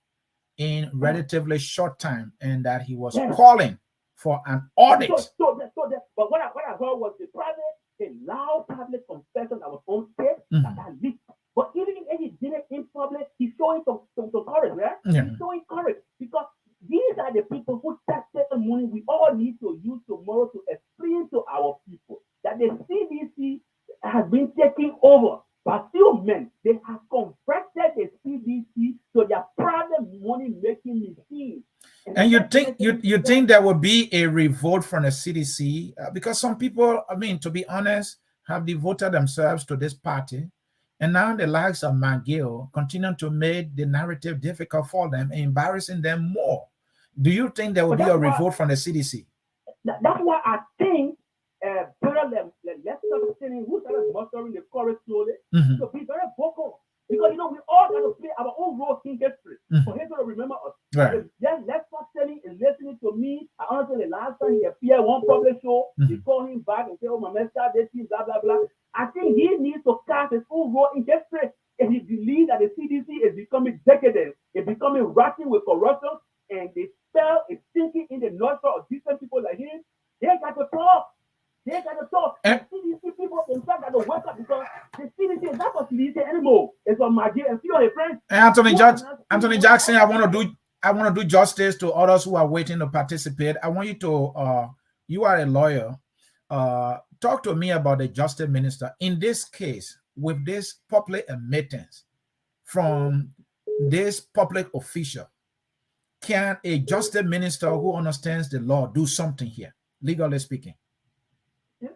in relatively short time, and that he was calling for an audit. But what I heard was the loud public confession that was on tape that leaked. But even if he did it in public, he's showing some courage, right? Yeah. He's showing courage because these are the people who tested the money we all need to use tomorrow to explain to our people that the CDC has been taken over by few men. They have converted the CDC to their private money-making machine. And you think there will be a revolt from the CDC? Because some people, I mean, to be honest, have devoted themselves to this party. And now the likes of McGill continue to make the narrative difficult for them and embarrassing them more. Do you think there will be a revolt from the CDC? That's why I think let's start saying who started mustering the courage slowly to be very vocal. Because, you know, we all got to play our own role in history for him to remember us. Right. Then let's start telling and listening to me. I honestly, the last time he appeared one public show, he called him back and said, oh, my man, start this thing, blah, blah, blah. I think he needs to cast his own role in history. And he believes that the CDC is becoming decadent, it's becoming rotten with corruption, and the spell is sinking in the nostril of decent people like him. They got to talk. They got to listen anymore. It's on my dear and few of your friends. Anthony Jackson, I want to do justice to others who are waiting to participate. I want you to you are a lawyer. Talk to me about the justice minister in this case with this public admittance from this public official. Can a justice minister who understands the law do something here, legally speaking? You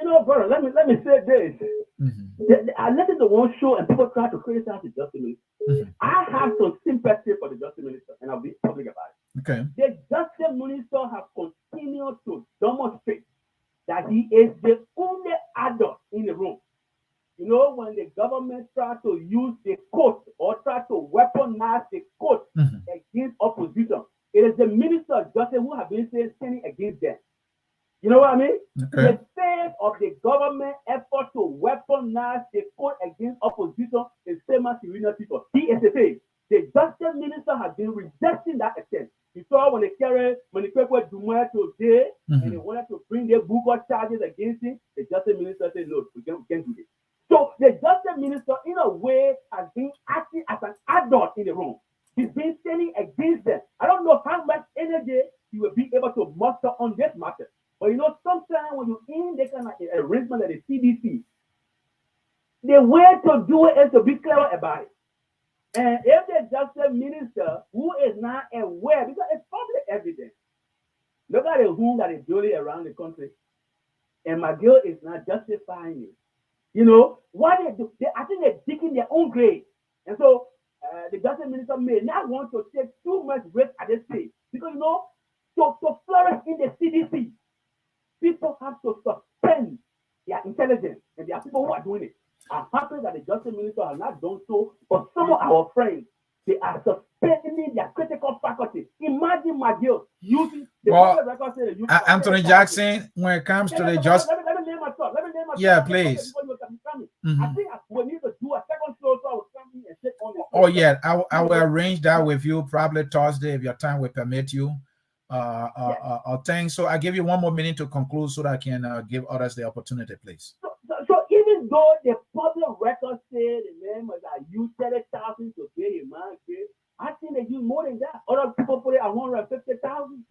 know, brother. Let me say this. I listened to one show and people try to criticize the justice minister. I have some sympathy for the justice minister, and I'll be public about it. Okay. The justice minister has continued to demonstrate that he is the only adult in the room. You know, when the government tries to use the court or try to weaponize the court against opposition, it is the minister of justice who have been standing against them. You know what I mean? Okay. The face of the government effort to weaponize the court against opposition is same as the people. He is the face. The justice minister has been rejecting that attempt. You saw when they went today and they wanted to bring their book of charges against him, the justice minister said, no, we can't do this. So the justice minister, in a way, has been acting as an adult in the room. He's been standing against them. I don't know how much energy he will be able to muster on this matter. But you know, sometimes when you're in the kind of arrangement like the CDC, the way to do it is to be clever about it. And if the justice minister who is not aware, because it's public evidence, look at the wound that is building around the country, and McGill is not justifying it. You know, what they do, I think they're digging their own grave. And so the justice minister may not want to take too much risk at this stage. Because, you know, to flourish in the CDC, people have to suspend their intelligence. And there are people who are doing it. I'm happy that the justice minister has not done so, but some of our friends, they are suspending their critical faculty. Imagine McGill using the record. Anthony Jackson, when it comes to the justice. Let me name my thought. Yeah, please. I think we need to do a second show, so I will come in and sit on it. Oh, yeah. I will arrange that with you probably Thursday if your time will permit you. Thanks. So I give you one more minute to conclude so that I can give others the opportunity, please. So even though the public record said the man was used 30,000 to pay a man, I think they use more than that. Other people put it at 150,000.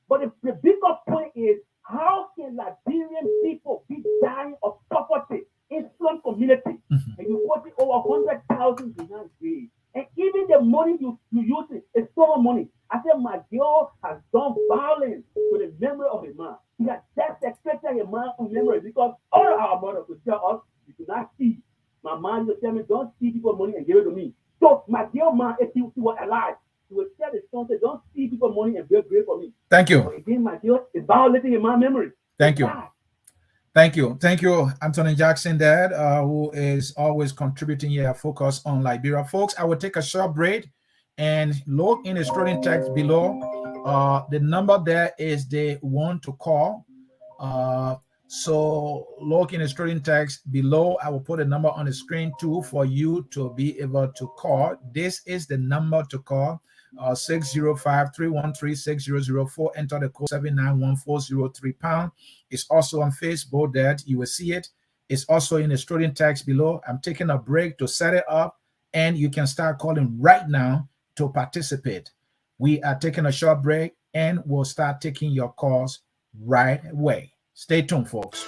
But the bigger point is, how can Liberian people be dying of poverty in some community? And you put it over 100,000 behind grave. And even the money you use is so much money. I said, McGill has done violence to the memory of a man. He has desecrated a man from memory because all our mothers would tell us, you do not see. My man used to tell me, don't see people's money and give it to me. So McGill man, if he was alive, he would tell his son, don't see people's money and build grave for me. Thank you. So again, McGill is violating in my memory. Thank you. Thank you, Anthony Jackson, Dad, who is always contributing here. Focus on Liberia, folks. I will take a short break and look in the scrolling text below. The number there is the one to call. So look in the scrolling text below. I will put a number on the screen too for you to be able to call. This is the number to call. 605-313-6004. Enter the code 791-403#. It's also on Facebook that you will see it. It's also in the scrolling text below. I'm taking a break to set it up, and you can start calling right now to participate. We are taking a short break, and we'll start taking your calls right away. Stay tuned, folks.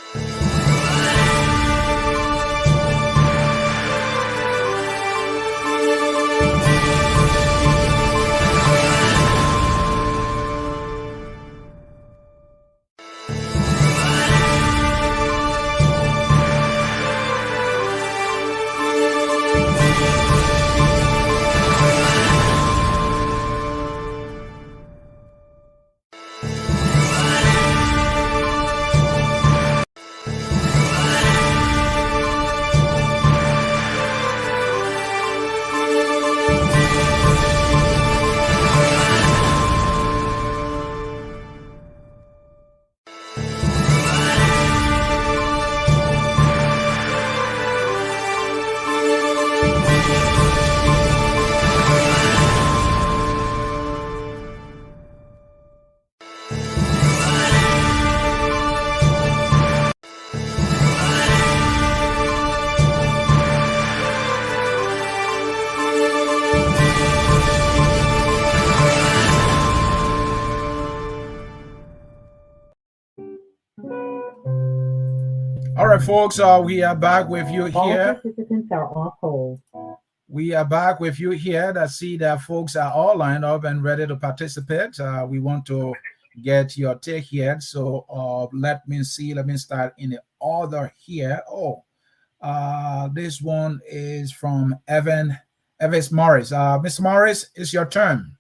right, folks, we are back with you All here. participants are off hold. We are back with you here. I see that folks are all lined up and ready to participate. We want to get your take here. So let me see. Let me start in the order here. This one is from Evans Morris. Mr. Morris, it's your turn.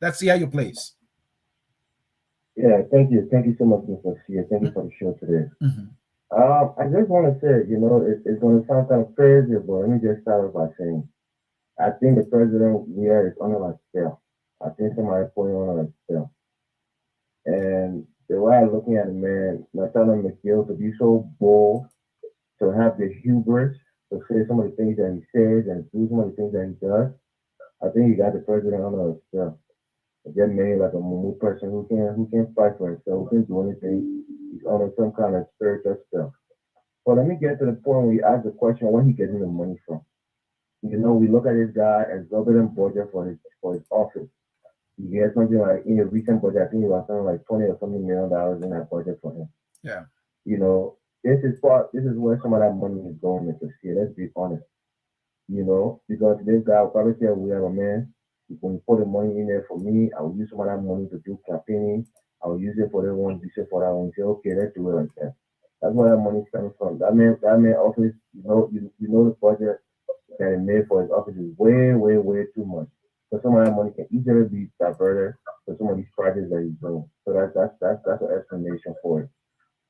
Let's see how you please. Yeah, thank you. Thank you so much, Mr. Sieh. Thank you for the show today. I just want to say, it's going to sound kind of crazy, but let me just start off by saying, I think the president here is under a spell. I think somebody put him on a spell. And the way I'm looking at it, man, Nathaniel McGill to be so bold, to have the hubris to say some of the things that he says and do some of the things that he does, I think he got the president under a spell. Get made like a mumu person who can fight for himself, who can do anything. He's under some kind of spiritual spell. But let me get to the point where you ask the question, where he getting the money from? We look at this guy as exorbitant budget for his office. He gets something like in a recent budget, I think he was something like $20 or something million in that budget for him. Yeah. This is where some of that money is going, Mr. Sieh. Let's be honest. Because this guy will probably say, we have a man. When you put the money in there for me, I will use some of that money to do campaigning. I will use it for that one, use it for that one. Say, okay, let's do it like that. That's where that money is coming from. That man office, the budget that he made for his office is way, way, way too much. So some of that money can easily be diverted to some of these projects that he's doing. So that's an explanation for it.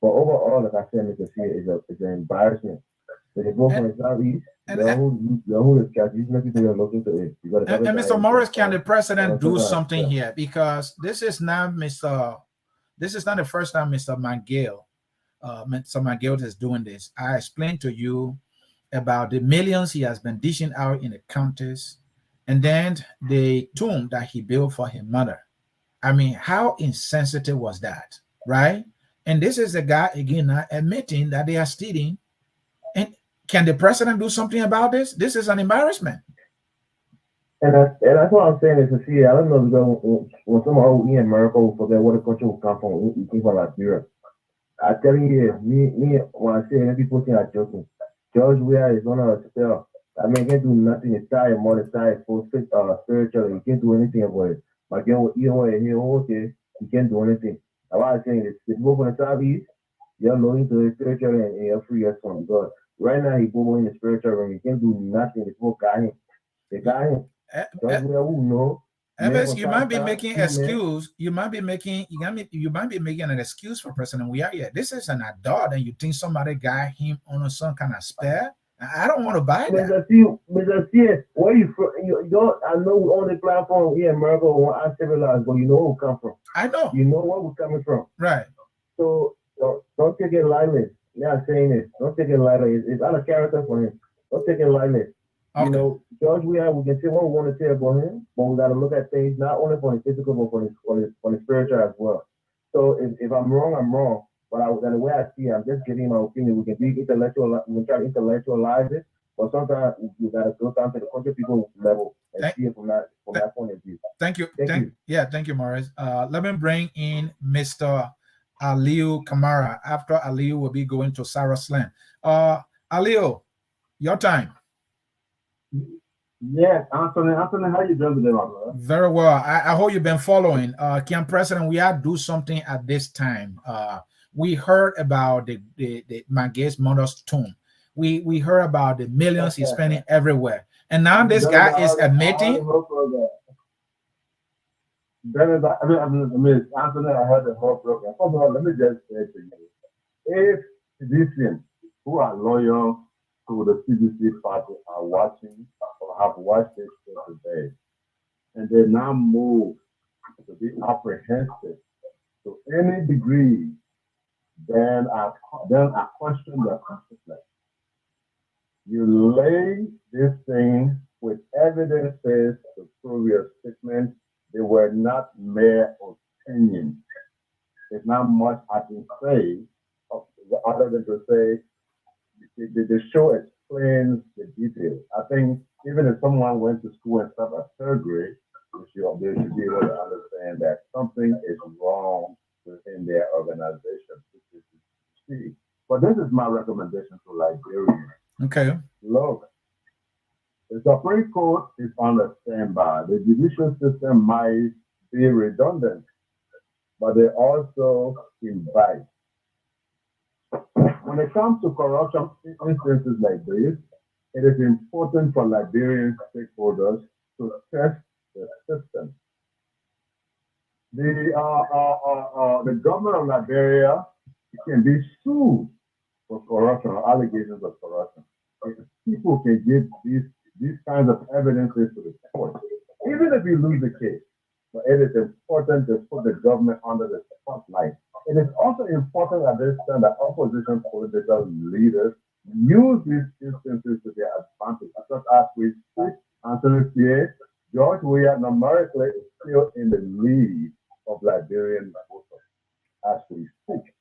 But overall, like I said, Mr. Sieh, it's an embarrassment. So they go from the southeast. And Mr. Morris, can the president do something here? Because this is not the first time Mr. McGill is doing this. I explained to you about the millions he has been dishing out in the counties, and then the tomb that he built for his mother. I mean, how insensitive was that, right? And this is the guy again now admitting that they are stealing. And can the president do something about this? This is an embarrassment. And that's what I'm saying is to see. I don't know because when someone in America will forget what the country will come from. We came from Liberia. I tell you, me when I say people think I'm joking. George Weah is on a spell. I mean, he can't do nothing. His side, more side, full spiritually. He can't do anything about it. But again, he can't do anything. That's why I'm saying this. If you go from the southeast, you're looking to the spiritual and you're free as from God. Right now, he's going in the spiritual realm. He can't do nothing. The people got him. They got him. Evans, you might be making excuse. You might be making an excuse for President Weah. Yeah, this is an adult, and you think somebody got him on some kind of spare? I don't want to buy that. Mr. Sieh, where you from? You don't. I know we're on the platform here in America. We want to civilize, but you know where we come from. I know. You know where we're coming from. Right. So don't take it lightly. Yeah, saying this. Don't take it lightly. It's out of character for him. Don't take it lightly. Okay. George Weah, we can say what we want to say about him, but we got to look at things not only for the physical, but for the spiritual as well. So if I'm wrong, I'm wrong. But the way I see it, I'm just giving my opinion. We can be intellectual. We can try to intellectualize it, but sometimes we got to go down to the country people level and see it from that point of view. Thank you. Yeah, thank you, Morris. Let me bring in Mr. Aliu Kamara. After Aliu will be going to Sarah Slam. Aliu, your time. Yes, Ansony, how you doing today, my brother? Very well. I hope you've been following. Can President Weah do something at this time? We heard about the Mangue's mother's tomb. We heard about the millions he's spending everywhere. And now this guy is admitting. Ansony, I heard the whole program. First of all, let me just say to you, if citizens who are loyal to the CDC party are watching or have watched this show today, and they now move to be apprehensive to any degree, then I question their consciousness. You lay this thing with evidences to prove your statement. They were not mere opinions. There's not much I can say other than to say the show explains the details. I think even if someone went to school and stuff at third grade, they should be able to understand that something is wrong within their organization. But this is my recommendation to Liberians. Okay. Look, the Supreme Court is on a standby. The judicial system might be redundant, but they also invite. When it comes to corruption instances like this, it is important for Liberian stakeholders to test the system. The government of Liberia can be sued for corruption or allegations of corruption. If people can give these kinds of evidences to the court, even if you lose the case. But it is important to put the government under the spotlight. It is also important at this time that opposition political leaders use these instances to their advantage. Because as we see, Ansony Sieh, George Weah numerically is still in the lead of Liberian voters as we speak.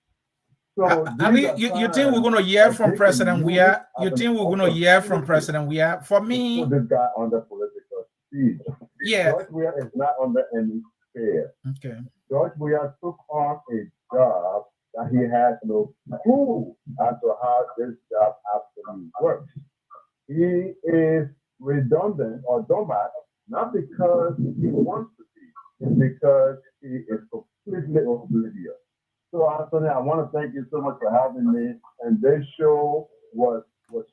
So I mean, you think we're going to hear from President Weah? You think we're going to hear from President Weah? For me, put this guy under political siege. Yeah. George Weah is not under any fear. Okay. George Weah took on a job that he has no clue as to how this job actually works. He is redundant or dormant, not because he wants to be, it's because he is completely oblivious. So, Ansony, I want to thank you so much for having me. And this show was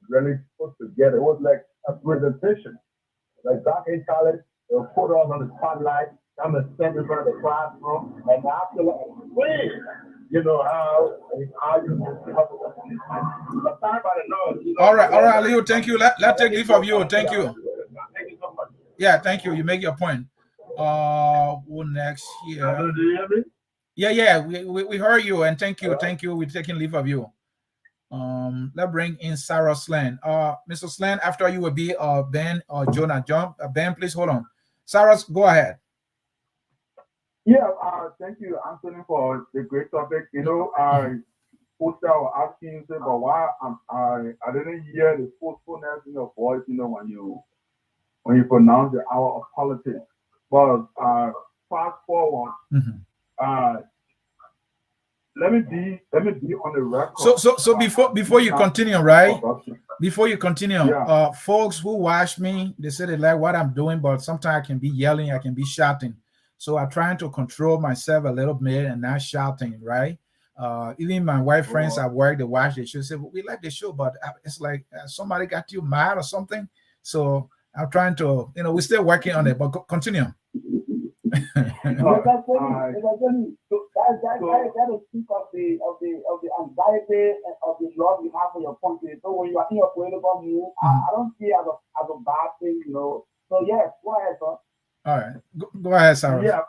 really put together. It was like a presentation. Like back in college, they would put us on the spotlight. I'm going to stand in front of the classroom and after explain, you know, how you All right, Leo, thank you. Let's take leave of you. Thank you. Thank you so much. Yeah, thank you. You make your point. Who next here? Do you hear me? Yeah, we heard you and thank you. We're taking leave of you. Let's bring in Sarah Slan. Mr. Slan, after you will be Ben or Jonah. Ben, please hold on. Sarah, go ahead. Yeah, thank you, Anthony, for the great topic. You know, I posted out asking you about why I didn't hear the forcefulness in your voice, you know, when you pronounce the hour of politics. But fast forward, let me be on the record. So before you continue, right? Before you continue, folks who watch me, they say they like what I'm doing, but sometimes I can be yelling, I can be shouting. So I'm trying to control myself a little bit and not shouting, right? Even my white friends at work, they watch the show, say, well, we like the show, but it's like somebody got you mad or something. So I'm trying to, you know, we're still working on it, but continue. That is speak of the anxiety and of the love you have for your country. So when you are in your political move, I don't see it as a bad thing, you know. So yes, go ahead, sir. All right, go ahead, Sarah. Yeah,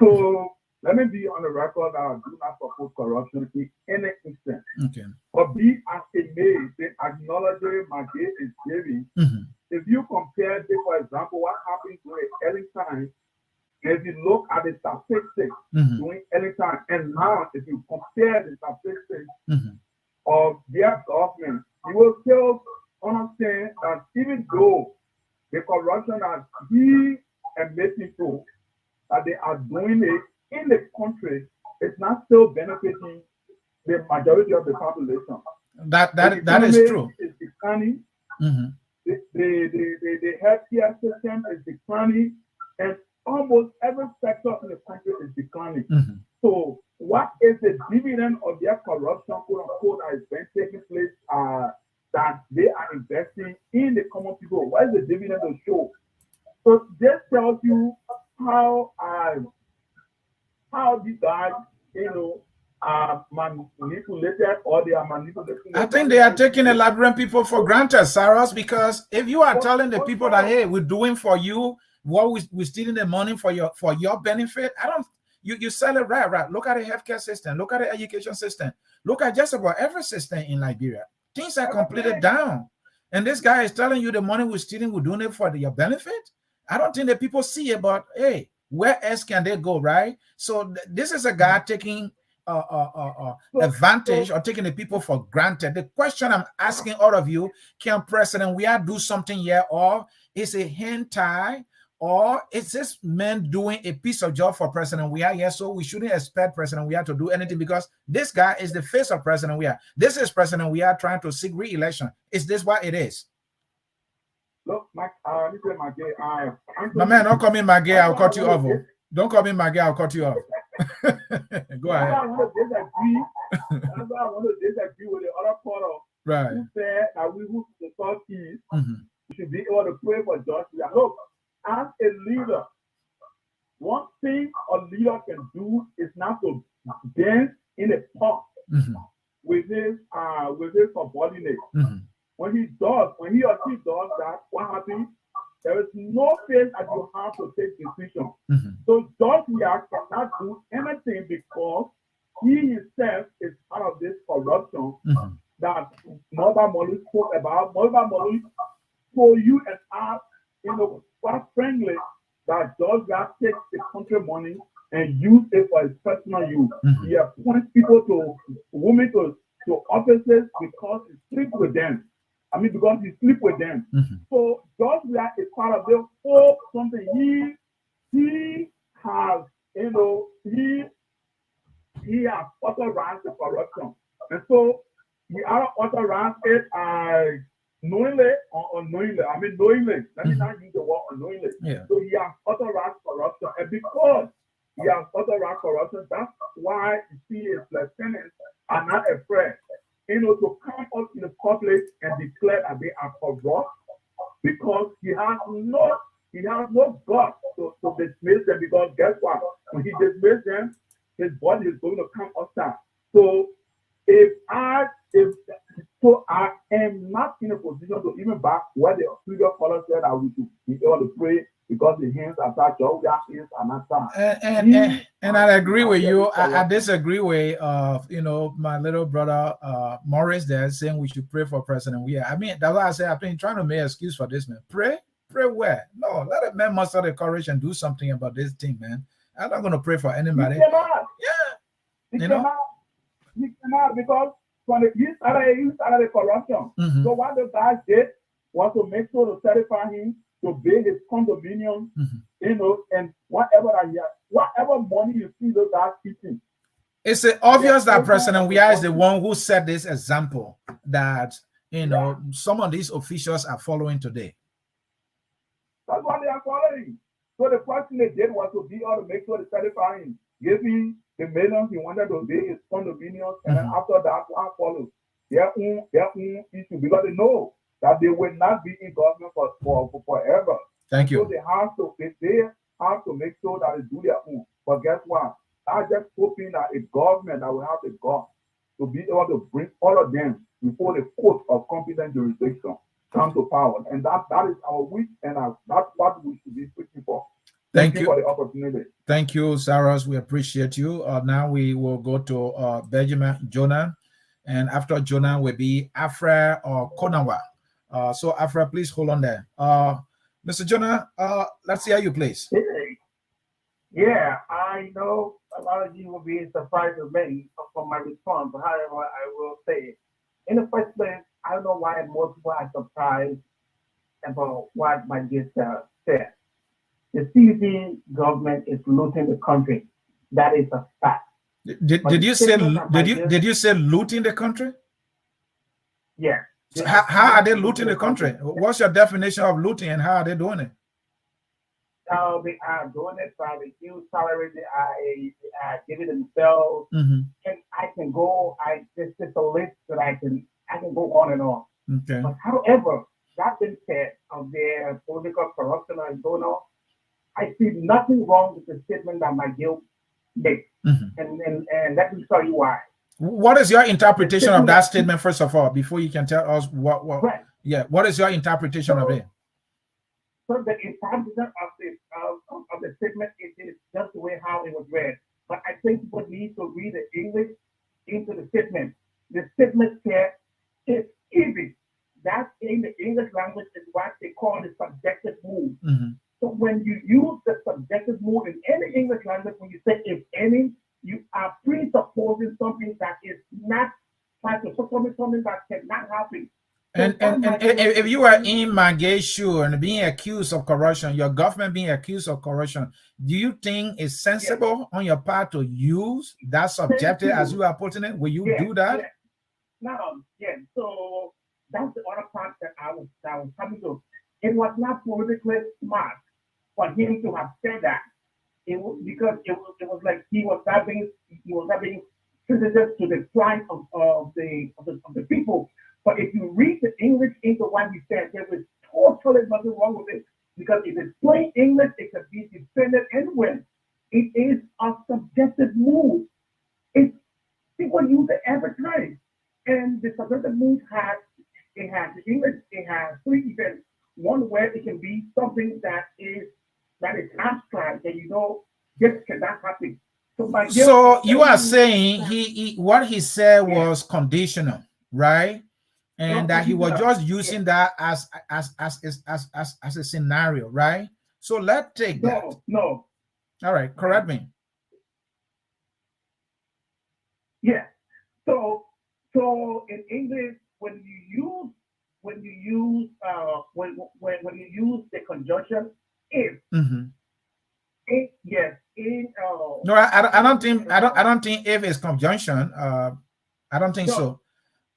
so let me be on the record that I do not support corruption in any extent. Okay. But be as it may, the acknowledging my gate is giving. If you compare, for example, what happened during early time, if you look at the statistics during early time, and now if you compare the statistics of their government, you will still understand that even though the corruption that he and making sure that they are doing it in the country, it's not still benefiting the majority of the population. That is true. It's declining. The healthcare system is declining, and almost every sector in the country is declining. So, what is the dividend of their corruption, quote unquote, that is being taking place? That they are investing in the common people. What is the dividend to show? So this tells you how these guys, you know, are manipulated, or they are manipulated. I think they are taking the Liberian people for granted, Saros, because if you are telling the people that, hey, we're doing for you what we're stealing the money for your benefit, you sell it right. Look at the healthcare system, look at the education system, look at just about every system in Liberia. Things are completely down. And this guy is telling you the money we're stealing, we're doing it for your benefit. I don't think that people see it, but hey, where else can they go, right? So this is a guy taking advantage or taking the people for granted. The question I'm asking all of you, can President Weah do something here, or is it hand tie, Or is this man doing a piece of job for President Weah? Yes, so we shouldn't expect President Weah to do anything because this guy is the face of President Weah. This is President Weah trying to seek re-election. Is this what it is? Look, my man, don't call me Maggie, I'll cut you off. Don't call me Maggie, I'll cut you off. Go ahead. I want to disagree with the other part of right. who said that we who the South East should be able to pray for justice. Look, as a leader, one thing a leader can do is not to dance in a park with his subordinates. When he or she does that, what happens? There is no place that you have to take decisions. So George Weah cannot do anything because he himself is part of this corruption that Mother Molly spoke about. Mother Molly told you and I, quite frankly, that George Weah takes the country money and use it for his personal use. He appoints people women to offices because he sleeps with them. Because he sleep with them. So George Weah is part of the whole something. He has, he has authorized the corruption. And so he either authorized it knowingly or unknowingly. Knowingly. Let me not use the word unknowingly. Yeah. So he has authorized corruption. And because he has authorized corruption, that's why you see his lieutenants are not afraid. To come up in the public and declare that they are corrupt because he has no guts to dismiss them, because guess what? When he dismisses them, his body is going to come outside. So I am not in a position to even back where the previous caller said that we should be able to pray because the hands are touched, all that hands are not touched. And I agree with you. I disagree with my little brother Morris there saying we should pray for President Weah. That's why I say I've been trying to make an excuse for this, man. Pray where? No, let a man muster the courage and do something about this thing, man. I'm not going to pray for anybody. He cannot. He cannot, because he started the corruption. So what the guy did was to make sure to certify him to build his condominium, and whatever money you see those guys eating. It's obvious that President Weah is the one who set this example that some of these officials are following today. That's what they are following. So the first thing they did was to be able to make sure to certify him, give him the millions he wanted to build his condominiums, and then after that, what follows? Their own issue, because they know that they will not be in government for forever. Thank you. So they have to make sure that they do their own. But guess what? I'm just hoping that a government that will have the guts to be able to bring all of them before the court of competent jurisdiction come to power. And that is our wish, and that's what we should be pushing for. Thank you for the opportunity. Thank you, Saras. We appreciate you. Now we will go to Benjamin Jonah, and after Jonah will be Afra or Konawa. So Afra, please hold on there. Mr. Jonah, let's hear you, please. Yeah, I know a lot of you will be surprised with me from my response, but however, I will say it. In the first place, I don't know why most people are surprised about what my guest said. The CUT government is looting the country. That is a fact. Did you say looting the country? Yeah. So how are they looting the country? What's your definition of looting, and how are they doing it? So they are doing it by the huge salary they are giving themselves. And I can go, this is a list that I can go on and on. Okay. But however, that being said, of their political corruption and going on, I see nothing wrong with the statement that my guild made. And let me tell you why. What is your interpretation of that statement, first of all, before you can tell us what what is your interpretation of it? So the interpretation of the statement is just the way how it was read. But I think people need to read the English into the statement. The statement said it's easy. That in the English language is what they call the subjective mood. So when you use the subjective mood in any English language, when you say if any, you are presupposing something that is not trying to something that cannot happen. And if you are in Mangeshu and being accused of corruption, your government being accused of corruption, do you think it's sensible on your part to use that subjective as you are putting it? Will you do that? So that's the other part that I was coming to. It was not politically smart for him to have said that. It was because it was like he was not being sensitive to the plight of the people. But if you read the English into what he said, there was totally nothing wrong with it. Because if it's plain English, it can be defended anywhere. It is a subjective move. People use it every time. And the subjective move has the English, it has three events. One where it can be something that is abstract, that this cannot happen. So you are saying what he said was conditional, right? And that he was just using that as a scenario, right? So let's take that. No. All right, correct me. Yeah. So in English, when you use the conjunction if. No, I don't think if is conjunction. I don't think so.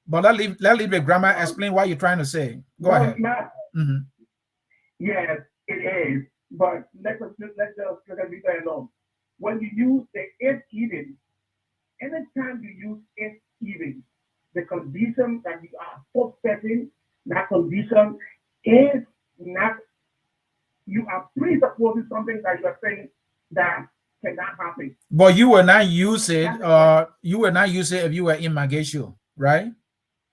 But let's leave the grammar. Explain what you're trying to say. Go ahead. Yes, it is. But let's just leave that alone. When you use the if even, anytime you use if even, the condition that you are setting, that condition is not. You are presupposing something that you are saying that cannot happen. But you will not use it. You will not use it if you were in Mangeshu, right?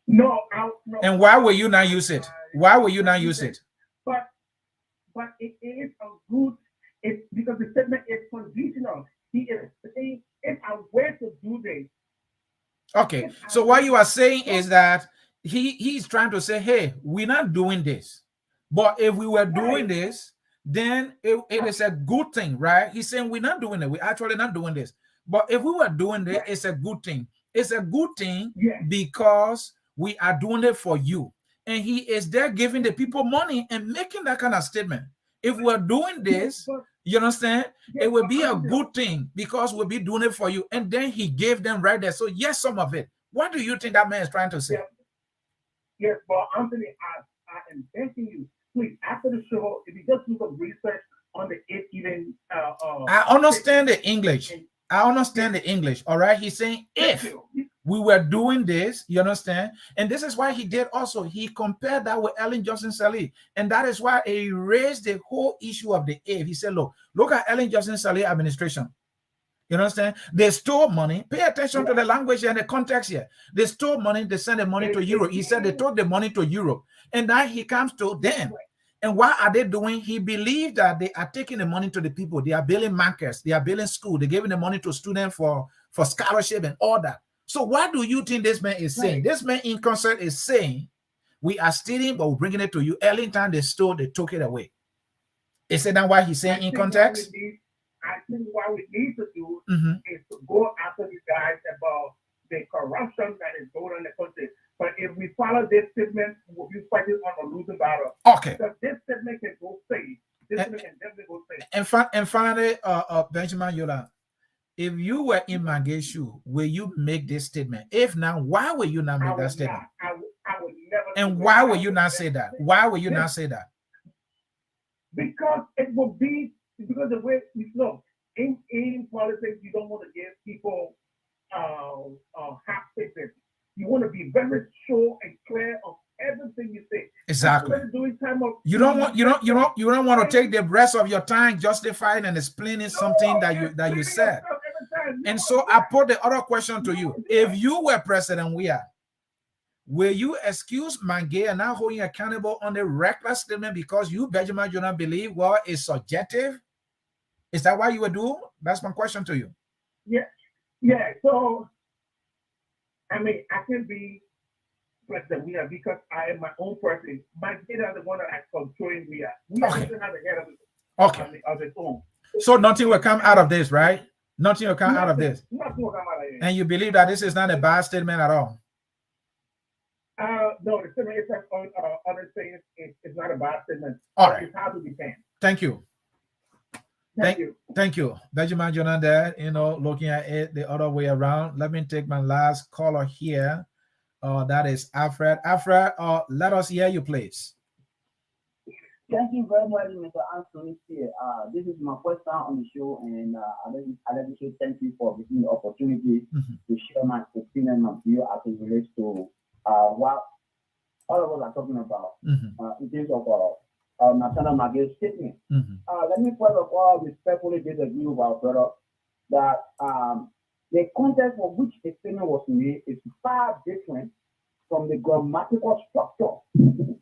No. And why will you not use it? Why will you not use it? But it is a good. It's because the statement is conditional. He is saying, if I were to do this. Okay. So what you are saying is that he's trying to say, hey, we're not doing this. But if we were doing this, then it is a good thing, right? He's saying we're not doing it. We're actually not doing this. But if we were doing this, it's a good thing. It's a good thing because we are doing it for you. And he is there giving the people money and making that kind of statement. If we're doing this, you understand? It will be a good thing because we'll be doing it for you. And then he gave them right there. So yes, some of it. What do you think that man is trying to say? Yes, but Anthony, I am thanking you. Please, after the show, if you just do some research on the if even. I understand the English. I understand the English. All right. He's saying if we were doing this, you understand? And this is why he did also. He compared that with Ellen Johnson Sirleaf. And that is why he raised the whole issue of the if. He said, look at Ellen Johnson Sirleaf administration. You understand? They stole money. Pay attention to the language and the context here. They stole money. They sent the money to Europe. He said they took the money to Europe. And now he comes to them. And what are they doing? He believed that they are taking the money to the people. They are building markets. They are building school. They're giving the money to students for scholarship and all that. So what do you think this man is saying? This man in concert is saying, we are stealing, but we're bringing it to you. Early time they stole, they took it away. Is that why he's saying in context? I think what we need to do is to go after these guys about the corruption that is going on in the country. But if we follow this statement, we'll be fighting on a losing battle. Okay. Because this statement can go safe. This statement can definitely go safe. And finally, Benjamin Yola, if you were in Mangeshu, will you make this statement? If not, why will you not make that statement? I would never. And why will you not say that? Why will you not say that? Because it will be because the way we look in politics, you don't want to give people half statements. You want to be very sure and clear of everything you say. Exactly. You don't want to take the rest of your time justifying and explaining something that you said. And so I put the other question to you: if you were president, will you excuse Mange and not holding accountable on the reckless statement because you, Benjamin, do not believe it's subjective? Is that what you would do? That's my question to you. Yeah. So, I mean, I can be president because I am my own person. My kid is the one that I controlling We doesn't have a head of its own. So nothing will come out of this, right? Nothing will come out of this. Nothing will come out of it. And you believe that this is not a bad statement at all? No, the statement itself on other things is not a bad statement. All right. It's how to defend. Thank you. Thank you. Thank you. Benjamin Jonah there, looking at it the other way around. Let me take my last caller here. That is Alfred. Alfred, let us hear you, please. Thank you very much, Mr. Ansony. This is my first time on the show, and I'd like to say thank you for giving me the opportunity to share my opinion and view as it relates to what all of us are talking about in terms of Nathaniel Mage's statement. Let me first of all respectfully disagree with our brother that the context for which the statement was made is far different from the grammatical structure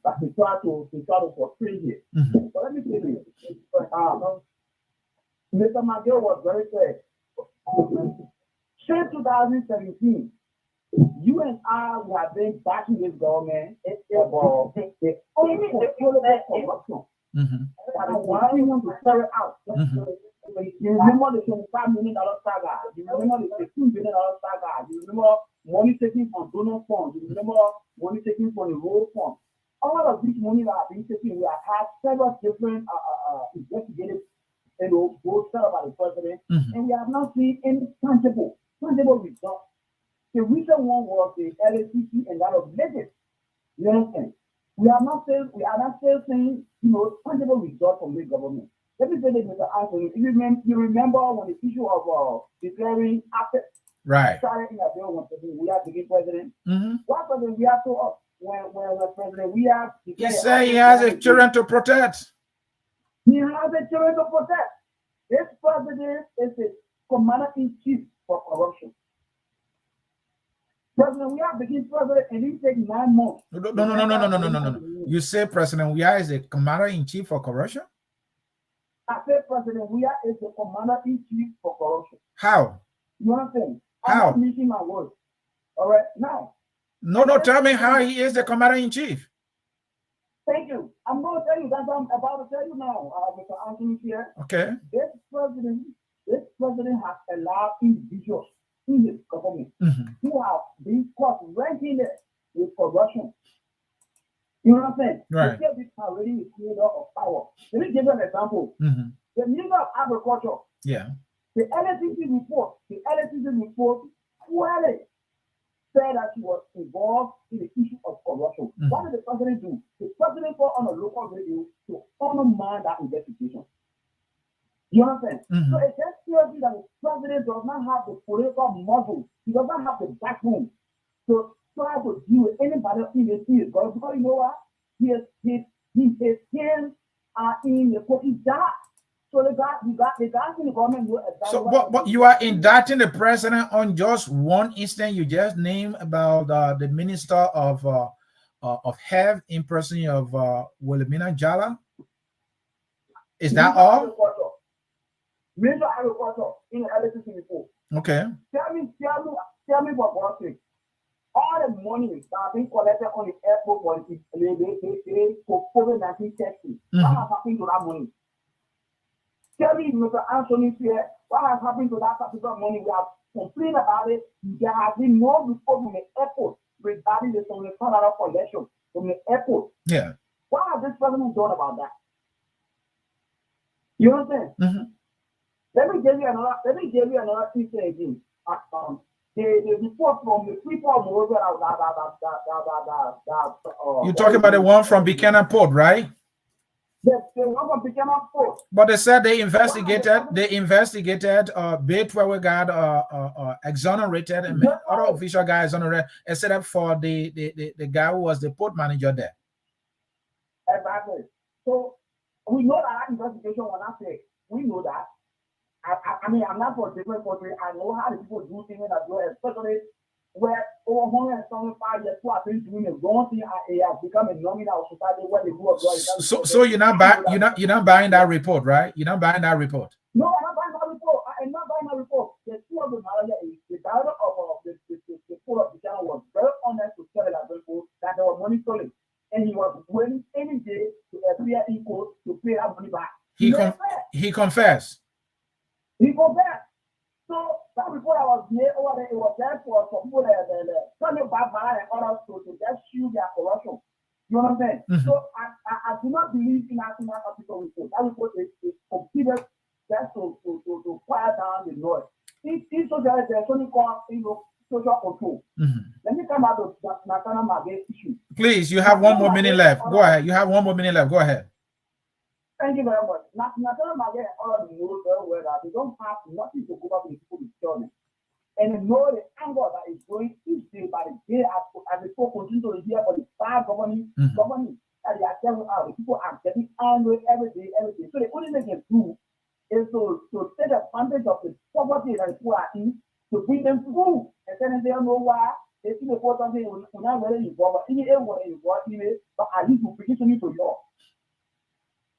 that we try to portray here. So let me tell you, Mr. Mage was very clear. Since 2017, you and I have been backing this government about the uncontrollable corruption that is continuing to carry out. You remember the $25 million saga. You remember the $15 billion saga. You remember money taken from donor funds. You remember money taken from the road fund. All of these money that have been taken, we have had several different investigative both set up by the president, and we have not seen any tangible results. The recent one was the LACC and that of Legis. You understand? We are not still seeing tangible results from the government. Let me say this, Mr. Ansony. You remember when the issue of declaring assets started in the bill when we have to get president? What president we have to us when president we have? He said he has a children to protect. He has a children to protect. This president is the commander-in-chief for corruption. President we have became president and he takes 9 months. No. You say President Weah is the commander-in-chief for corruption? I said President Weah is the commander-in-chief for corruption. How? You understand? How? I'm not missing my words. All right, now. No, tell me how he is the commander-in-chief. Thank you. I'm going to tell you. That's what I'm about to tell you now, Mr. Ansony here. Okay. This president has allowed individuals in his government who have been caught ranking it with corruption. You know what I'm saying? Right. They this already is creator of power. Let me give you an example. The Minister of Agriculture. Yeah. The LSCC report clearly said that she was involved in the issue of corruption. What did the president do? The president got on a local radio to undermine that investigation. You understand? So it just tells you that the president does not have the political muscle. He does not have the backbone to try to deal with anybody in the field. Because you know what? His hands are in the cookie jar. So the guys in the government know exactly. So, but you are indicting the president on just one incident you just named about the minister of health in person of Wilhelmina Jala. Is that all? Minister of Agriculture in the LSCC report. Okay. Tell me for God's sake. All the money that been collected on the airport for COVID-19 testing. What has happened to that money? Tell me, Mr. Ansony here, what has happened to that particular money? We have complained about it. There has been no report from the airport regarding the $75 collection from the airport. Yeah. What has this president done about that? You understand? Let me give you another picture again. The report from the people of Morovia you're talking about the one from Buchanan Port, right? The one from Buchanan Port. But they said they investigated bit where we got exonerated and other official guys exonerated, except for the guy who was the port manager there. Exactly. So we know that investigation when I say we know that. I mean, I'm not for a different country. I know how the people do things that do, especially where over 175 years who have been doing the wrong thing. It has become a nominal society where they do a So you're not buying that report, right? You're not buying that report. No, I'm not buying that report. I'm not buying that report. The two of the manager is the director of the port of the channel was very honest to tell that people that they were money stolen, and he was willing any day to appear in court to pay that money back. He confessed. He confessed. So that report I was made over there, it was there for people that turn it back and others to just shield their corruption. You know what I'm saying? Mm-hmm. So I do not believe in that article report. That report is considered just to quiet down the noise. In social, there's only called social control. Mm-hmm. Let me come out of that national market issue. Please, you have 1 more minute left. Go ahead. You have 1 more minute left. Go ahead. Thank you very much. National market already knows very well that they don't have nothing to go back to the people to tell them. And they know the anger that is going each day by the day as the people continue to hear for the bad governing that they are telling out. The people are getting angry every day. So the only thing they can do is to take advantage of the poverty that the people are in to bring them through. And then they don't know why. They see the poor something will not really involved, but even but I need to petition you to law.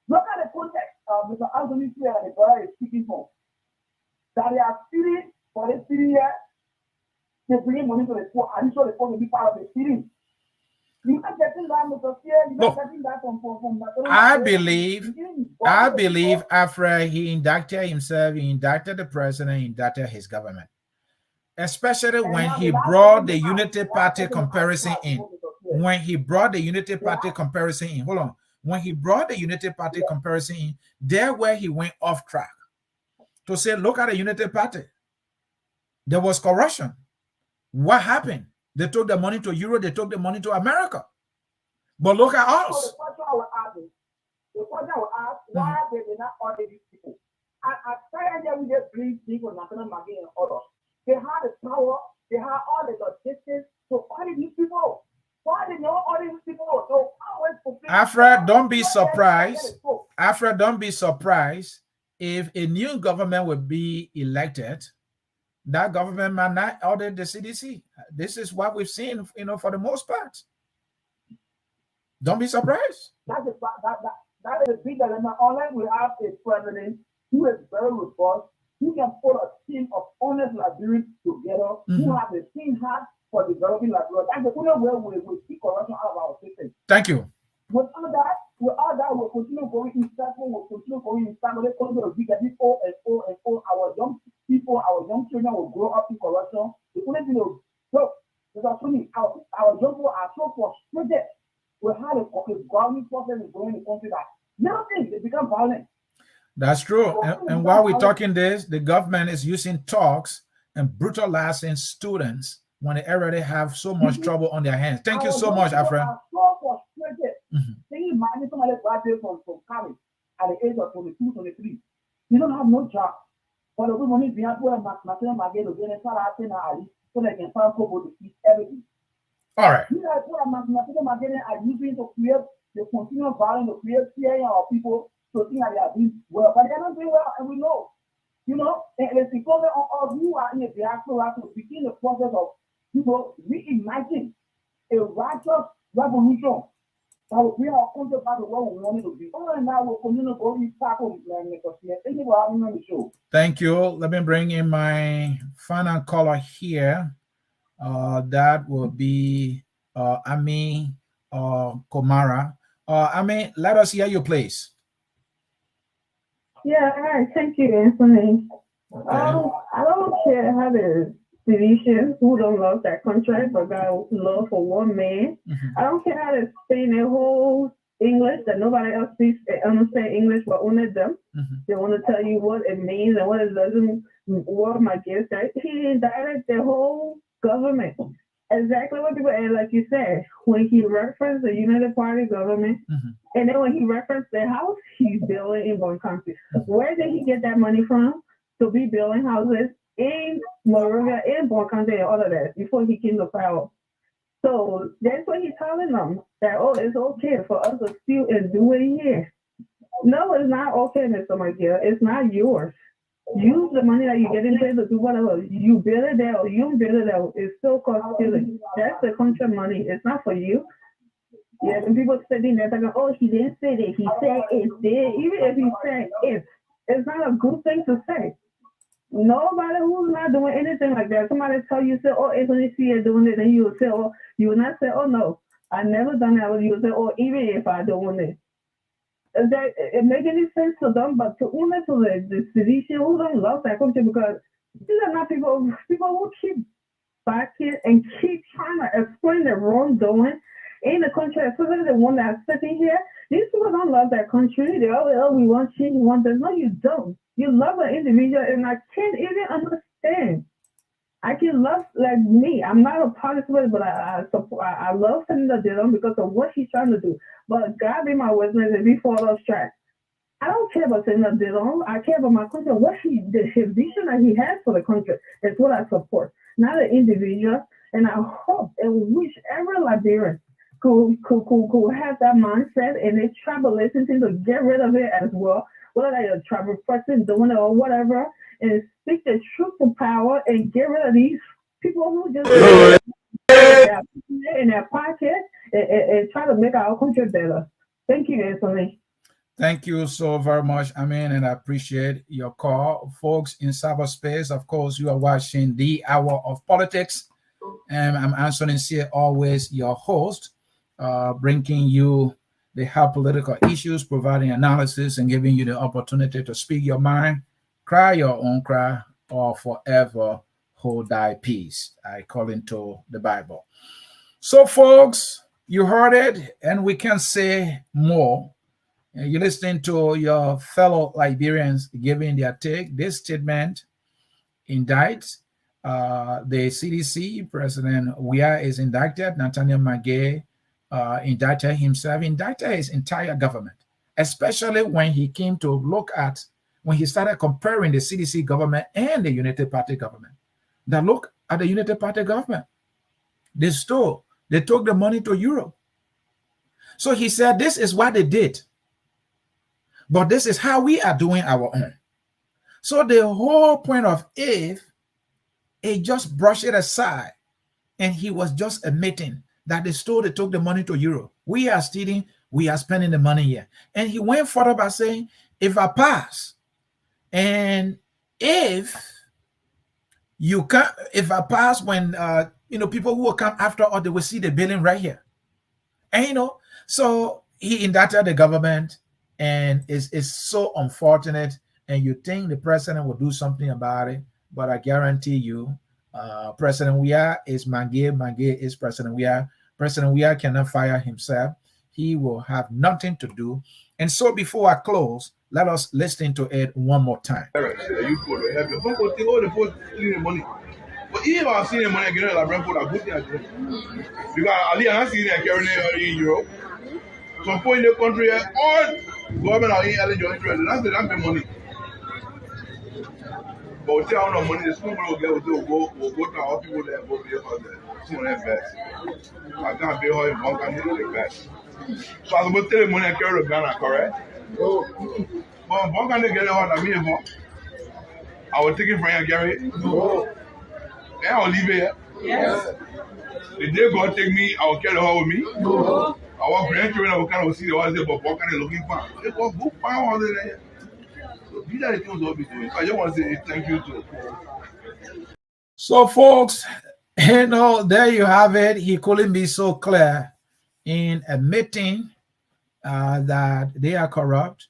Look at the context of Mr. Ansony Sieh and the brother is speaking for. That they are feeding for the city here, they bring money to the poor. Are you sure the poor will be part of the city? You're not getting that, Mr. Sieh. You're not getting that from I believe after he indicted himself, he indicted the president, he indicted his government. Especially when he brought the Unity Party comparison in. When he brought the Unity Party comparison in. Hold on. When he brought the Unity Party comparison in, there where he went off track to say, look at the Unity Party. There was corruption. What happened? They took the money to Europe, they took the money to America. But look at us. So the question I will ask, why they did not order these people? I try and we just bring people, national market and others. They had the power, they had all the logistics to order these people. Why did not order these people? So Afra, don't be surprised. Afra, don't be surprised if a new government will be elected. That government might not order the CDC. This is what we've seen, for the most part. Don't be surprised. That is a big dilemma. Unless we have a president who is very robust, who can put a team of honest Liberians together, who have the same heart for developing Liberia. That's the only way we see corruption out of our system. Thank you. Without that, we'll continue going in circles, we'll continue going in circles, we'll continue to be getting our young people, our young children will grow up in corruption. The only thing is, look, our young people are so frustrated with how the government process is going in the country that nothing, they become violent. That's true. And while we're talking this, the government is using talks and brutalizing students when they already have so much trouble on their hands. Thank you so much, Afra. So frustrated. Can you imagine somebody graduated from college at the age of 22, 23? You don't have no job. But the money behind where national market is getting so they can find people to eat everything. All right. You guys where national market are using to create the continuous violence to create fear in our people to think that they are doing well. But they're not doing well, and we know. And it's because of you are in a diaspora to begin the process of reigniting a righteous revolution that will bring our country back to where we want it to be. All right, now we'll continue to go in tackle and negotiate. Thank you for having me on the show. Thank you. Let me bring in my final caller here. That will be Ami Komara. Ami, let us hear you, please. Yeah, all right. Thank you, Ansony. Okay. I don't care how the citizens who don't love that country but got love for one man. I don't care how they speak their whole English that nobody else speaks understand English but only them. They want to tell you what it means and what it doesn't. What my guest said, he indicted the whole government. Exactly what people, and like you said, when he referenced the United Party government, and then when he referenced the house he's building in one country, where did he get that money from to be building houses in Moravia, in one country, and all of that before he came to power? So that's what he's telling them, that, it's okay for us to steal and do it here. No, it's not okay, Mr. Miguel. It's not yours. Use the money that you get in to do whatever. You build it there or you build it there. It's still called stealing. That's the country money. It's not for you. Yeah, when people sitting there thinking, he didn't say that. He said it did. Even if he said it's not a good thing to say. Nobody who's not doing anything like that. Somebody tell you, say, Ansony Sieh doing it, and you will say, you will not say, no, I never done that. You will say, even if I doing it. That it make any sense to them, but to only to the citizen who don't love that country, because These are not people who keep backing and keep trying to explain the wrongdoing in the country, especially the one that's sitting here. These people don't love their country. They always, oh, we want change, we want this. No, you don't. You love an individual, and I can't even understand. I can love like me. I'm not a participant, but I love Senator Dillon because of what he's trying to do. But God be my witness, if he fall off track, I don't care about Senator Dillon. I care about my country. What his vision that he has for the country is what I support, not an individual. And I hope and wish every Liberian could have that mindset, and they tribalism to get rid of it as well. Whether they're a tribal person doing it or whatever, and speak the truth to power and get rid of these people who just in their pocket and try to make our country better. Thank you, Ansony. Thank you so very much, Amin, and I appreciate your call. Folks in cyberspace, of course, you are watching The Hour of Politics, and I'm Ansony Sieh, always your host, bringing you the hot political issues, providing analysis, and giving you the opportunity to speak your mind, cry your own cry, or forever hold thy peace. I call into the Bible. So, folks, you heard it, and we can say more. You're listening to your fellow Liberians giving their take. This statement indicts the CDC. President Weah is indicted. Nathaniel Magay indicted himself, indicted his entire government, especially when he came to look at, when he started comparing the CDC government and the United Party government. Now look at the United Party government. They took the money to Europe. So he said, this is what they did. But this is how we are doing our own. So the whole point of if he just brushed it aside, and he was just admitting that they took the money to Europe. We are stealing, we are spending the money here. And he went further by saying, if I pass, and if I pass when people who will come after us, they will see the billing right here. And so he indicted the government. And it's so unfortunate, and you think the president will do something about it, but I guarantee you, President Weah is Magay is President Weah. President Weah cannot fire himself. He will have nothing to do. And so before I close, let us listen to it one more time. Because Ali has seen a carrying in Europe. Some point in the country, all government are in eligible interest. That's the money. But we tell no money. The school will go to our people there. Go be about there. Soon invest. I can't be all in one country invest. So I'm going to tell the money I carry to Ghana, correct? But one country get it on me. I will take it from you, Gary. And I'll leave it. Yes. The day God take me, I will carry her with me. Our grandchildren will kind of see the ones there, but what kind of looking for? They go book power there. So these are the things we'll be doing. I just want to say thank you to. So, folks, there you have it. He couldn't be so clear in admitting that they are corrupt,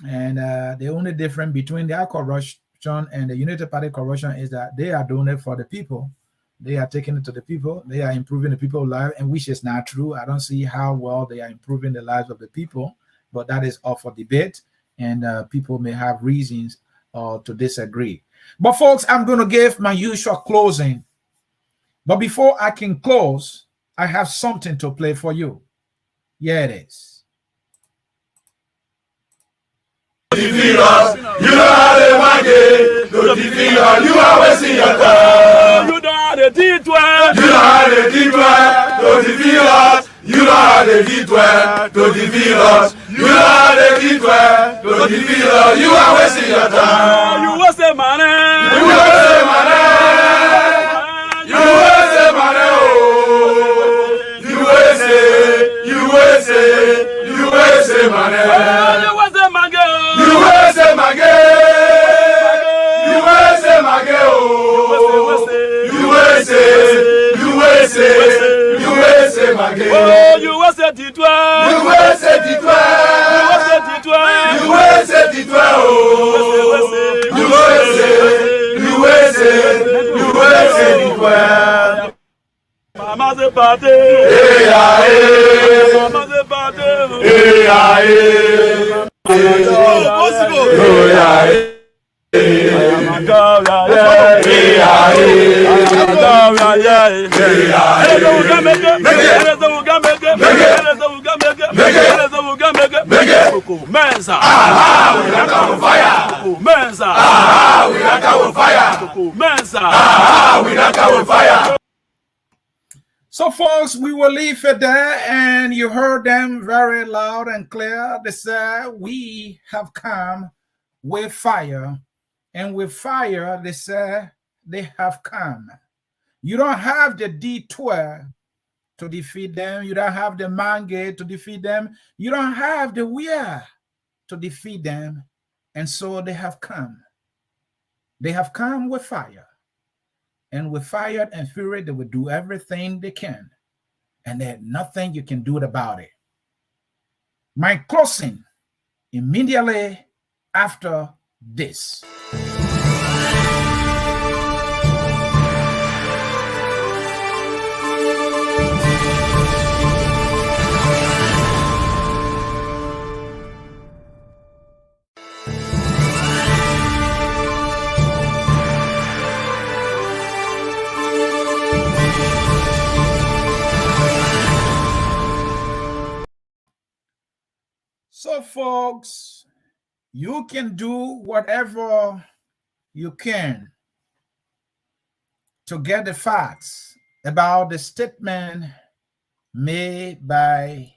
and the only difference between their corruption and the United Party corruption is that they are doing it for the people. They are taking it to the people. They are improving the people's lives, and which is not true. I don't see how well they are improving the lives of the people, but that is up for debate, and people may have reasons to disagree. But folks, I'm going to give my usual closing. But before I can close, I have something to play for you. Here it is. Defeat us, you know how they want it. To defeat us, you are wasting your time. You know how they did well. You know how they did well. To defeat us, you know how they did well. To defeat us, you know how they did well. To defeat us, you are wasting your time. You waste money. You waste money. You waste money. Oh, you waste it. You waste it. You waste money. Oh, you was a D12. You was a D12. You was a D12. You was a D12. Oh, you was a. party. Hey, hey. Mama the party. Hey, hey. Oh, possible. Oh, yeah. So, folks, we will leave it there, and you heard them very loud and clear. They said, we have come with fire, and with fire, they say, they have come. You don't have the D12 to defeat them. You don't have the Mange to defeat them. You don't have the Wea to defeat them. And so they have come. They have come with fire. And with fire and fury, they will do everything they can. And there's nothing you can do about it. My closing immediately after this. So, folks, you can do whatever you can to get the facts about the statement made by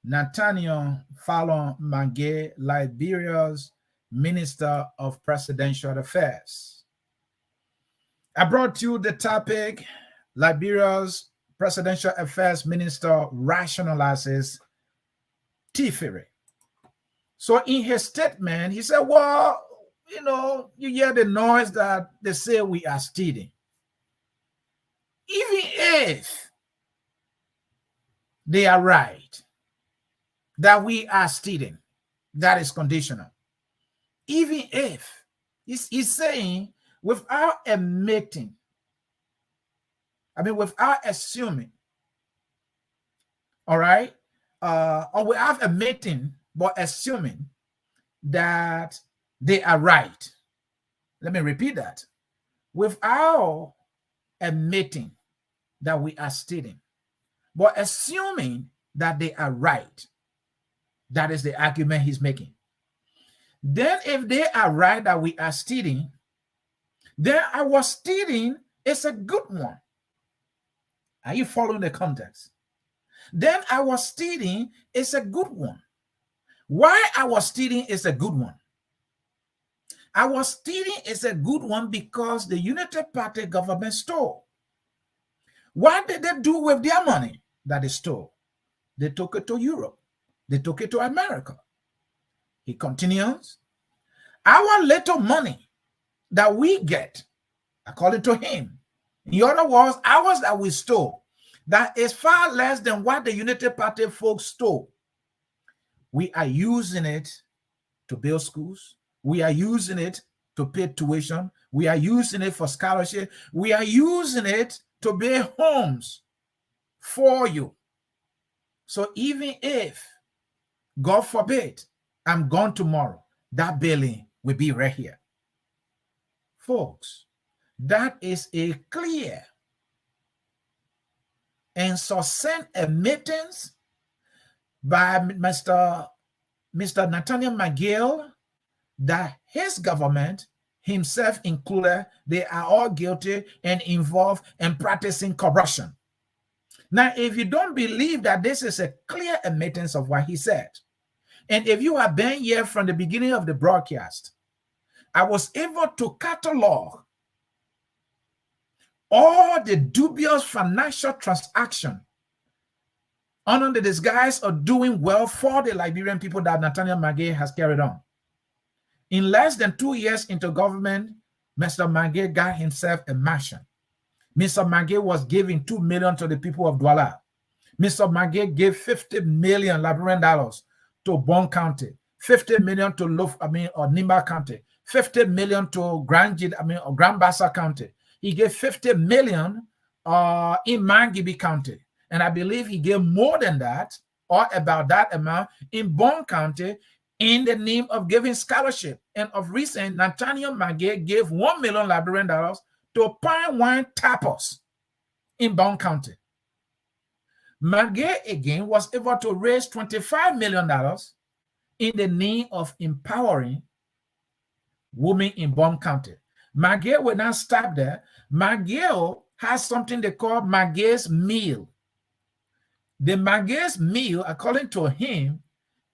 Nathaniel Fallon-Mange, Liberia's Minister of Presidential Affairs. I brought you the topic, Liberia's Presidential Affairs Minister rationalizes thievery. So in his statement, he said, well, you know, you hear the noise that they say we are stealing. Even if they are right, that we are stealing, that is conditional. Even if, he's saying, without admitting, without assuming, all right, or without admitting, but assuming that they are right. Let me repeat that. Without admitting that we are stealing, but assuming that they are right. That is the argument he's making. Then if they are right that we are stealing, then our stealing is a good one. Are you following the context? Then our stealing is a good one. Why our stealing is a good one? Our stealing is a good one because the United Party government stole. What did they do with their money that they stole? They took it to Europe. They took it to America. He continues, our little money that we get, according to him, in other words, ours that we stole, that is far less than what the United Party folks stole. We are using it to build schools. We are using it to pay tuition. We are using it for scholarship. We are using it to build homes for you. So even if, God forbid, I'm gone tomorrow, that building will be right here. Folks, that is a clear and succinct admittance by Mr. Nathaniel McGill that his government, himself included, they are all guilty and involved in practicing corruption. Now, if you don't believe that this is a clear admittance of what he said, and if you have been here from the beginning of the broadcast, I was able to catalog all the dubious financial transactions under the disguise of doing well for the Liberian people that Nathaniel McGill has carried on. In less than 2 years into government, Mr. McGill got himself a mansion. Mr. McGill was giving $2 million to the people of Douala. Mr. McGill gave $50 million Liberian dollars to Bon County, $50 million to Nimba County, $50 million to Grand Bassa County. He gave $50 million in Mangibi County. And I believe he gave more than that or about that amount in Bond County in the name of giving scholarship. And of recent, Nathaniel Magee gave $1 million Liberian to Pine Wine Tappers in Bond County. Magee again was able to raise $25 million in the name of empowering women in Bond County. Magee will not stop there. Magee has something they call Magee's Meal. The Magee's Meal, according to him,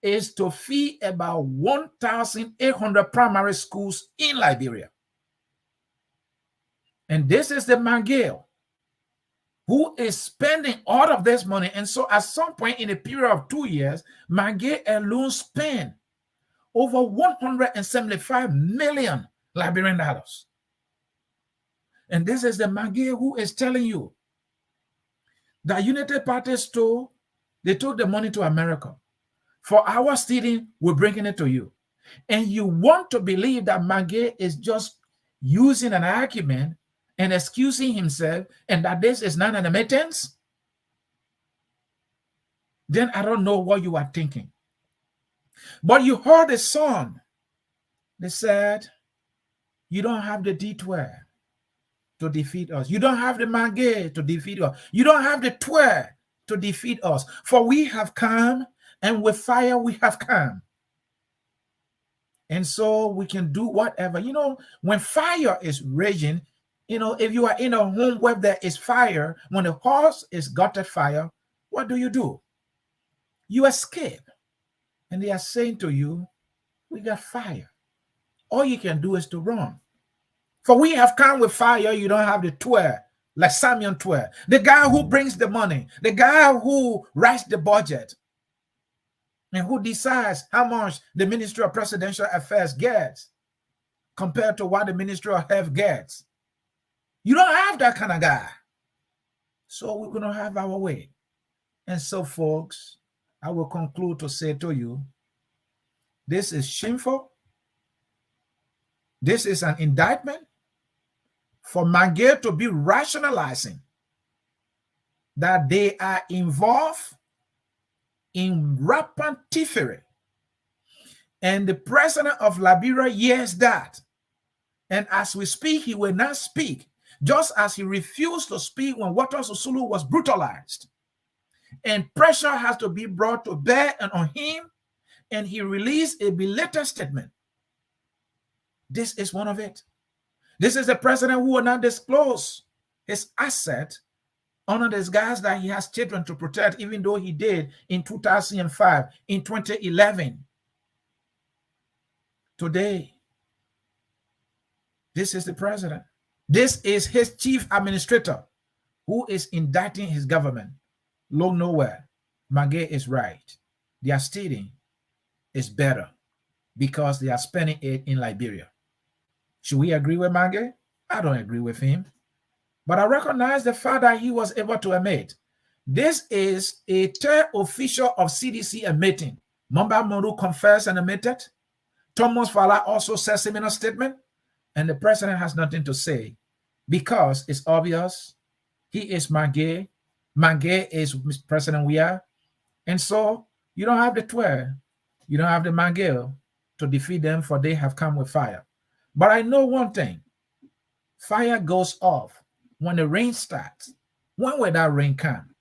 is to feed about 1,800 primary schools in Liberia. And this is the Magee who is spending all of this money. And so at some point in a period of 2 years, Magee alone spent over 175 million Liberian dollars. And this is the Magee who is telling you that United Party store, they took the money to America. For our students, we're bringing it to you. And you want to believe that Magee is just using an argument and excusing himself and that this is not an admittance? Then I don't know what you are thinking. But you heard the song. They said, you don't have the D12 to defeat us. You don't have the Magee to defeat us. You don't have the 12 to defeat us. For we have come, and with fire we have come. And so we can do whatever. You know, when fire is raging, you know, if you are in a home where there is fire, when the house is gutted fire, what do? You escape. And they are saying to you, we got fire. All you can do is to run. For we have come with fire, you don't have the 12, like Samuel 12. The guy who brings the money, the guy who writes the budget, and who decides how much the Ministry of Presidential Affairs gets compared to what the Ministry of Health gets. You don't have that kind of guy. So we're going to have our way. And so, folks, I will conclude to say to you, this is shameful. This is an indictment for Magee to be rationalizing that they are involved in rampant thievery. And the president of Liberia hears that. And as we speak, he will not speak, just as he refused to speak when Waters Osulu was brutalized. And pressure has to be brought to bear and on him, and he released a belated statement. This is one of it. This is the president who will not disclose his asset under the guise that he has children to protect, even though he did in 2005, in 2011. Today, this is the president. This is his chief administrator who is indicting his government. Look nowhere. Magee is right. Their stealing is better because they are spending it in Liberia. Should we agree with Magee? I don't agree with him. But I recognize the fact that he was able to admit. This is a third official of CDC admitting. Mamba Moru confessed and admitted. Thomas Fala also says similar statement. And the president has nothing to say because it's obvious. He is Magee. Magee is President Weah. And so you don't have the 12. You don't have the Magee to defeat them, for they have come with fire. But I know one thing. Fire goes off when the rain starts. When will that rain come?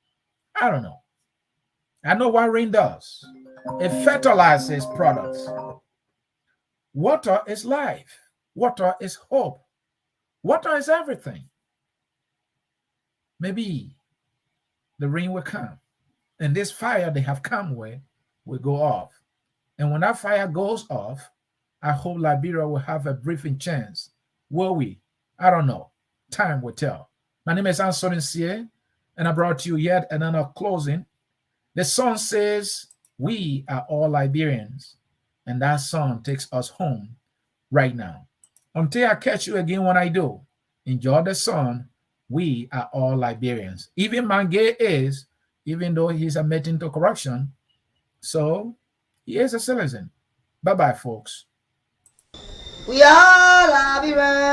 I don't know. I know what rain does. It fertilizes products. Water is life. Water is hope. Water is everything. Maybe the rain will come. And this fire they have come with will go off. And when that fire goes off, I hope Liberia will have a breathing chance. Will we? I don't know. Time will tell. My name is Ansony Sieh, and I brought you yet another closing. The song says, we are all Liberians. And that song takes us home right now. Until I catch you again when I do, enjoy the song, we are all Liberians. Even Magee is, even though he's admitting to corruption, so he is a citizen. Bye-bye, folks. We are Liberians.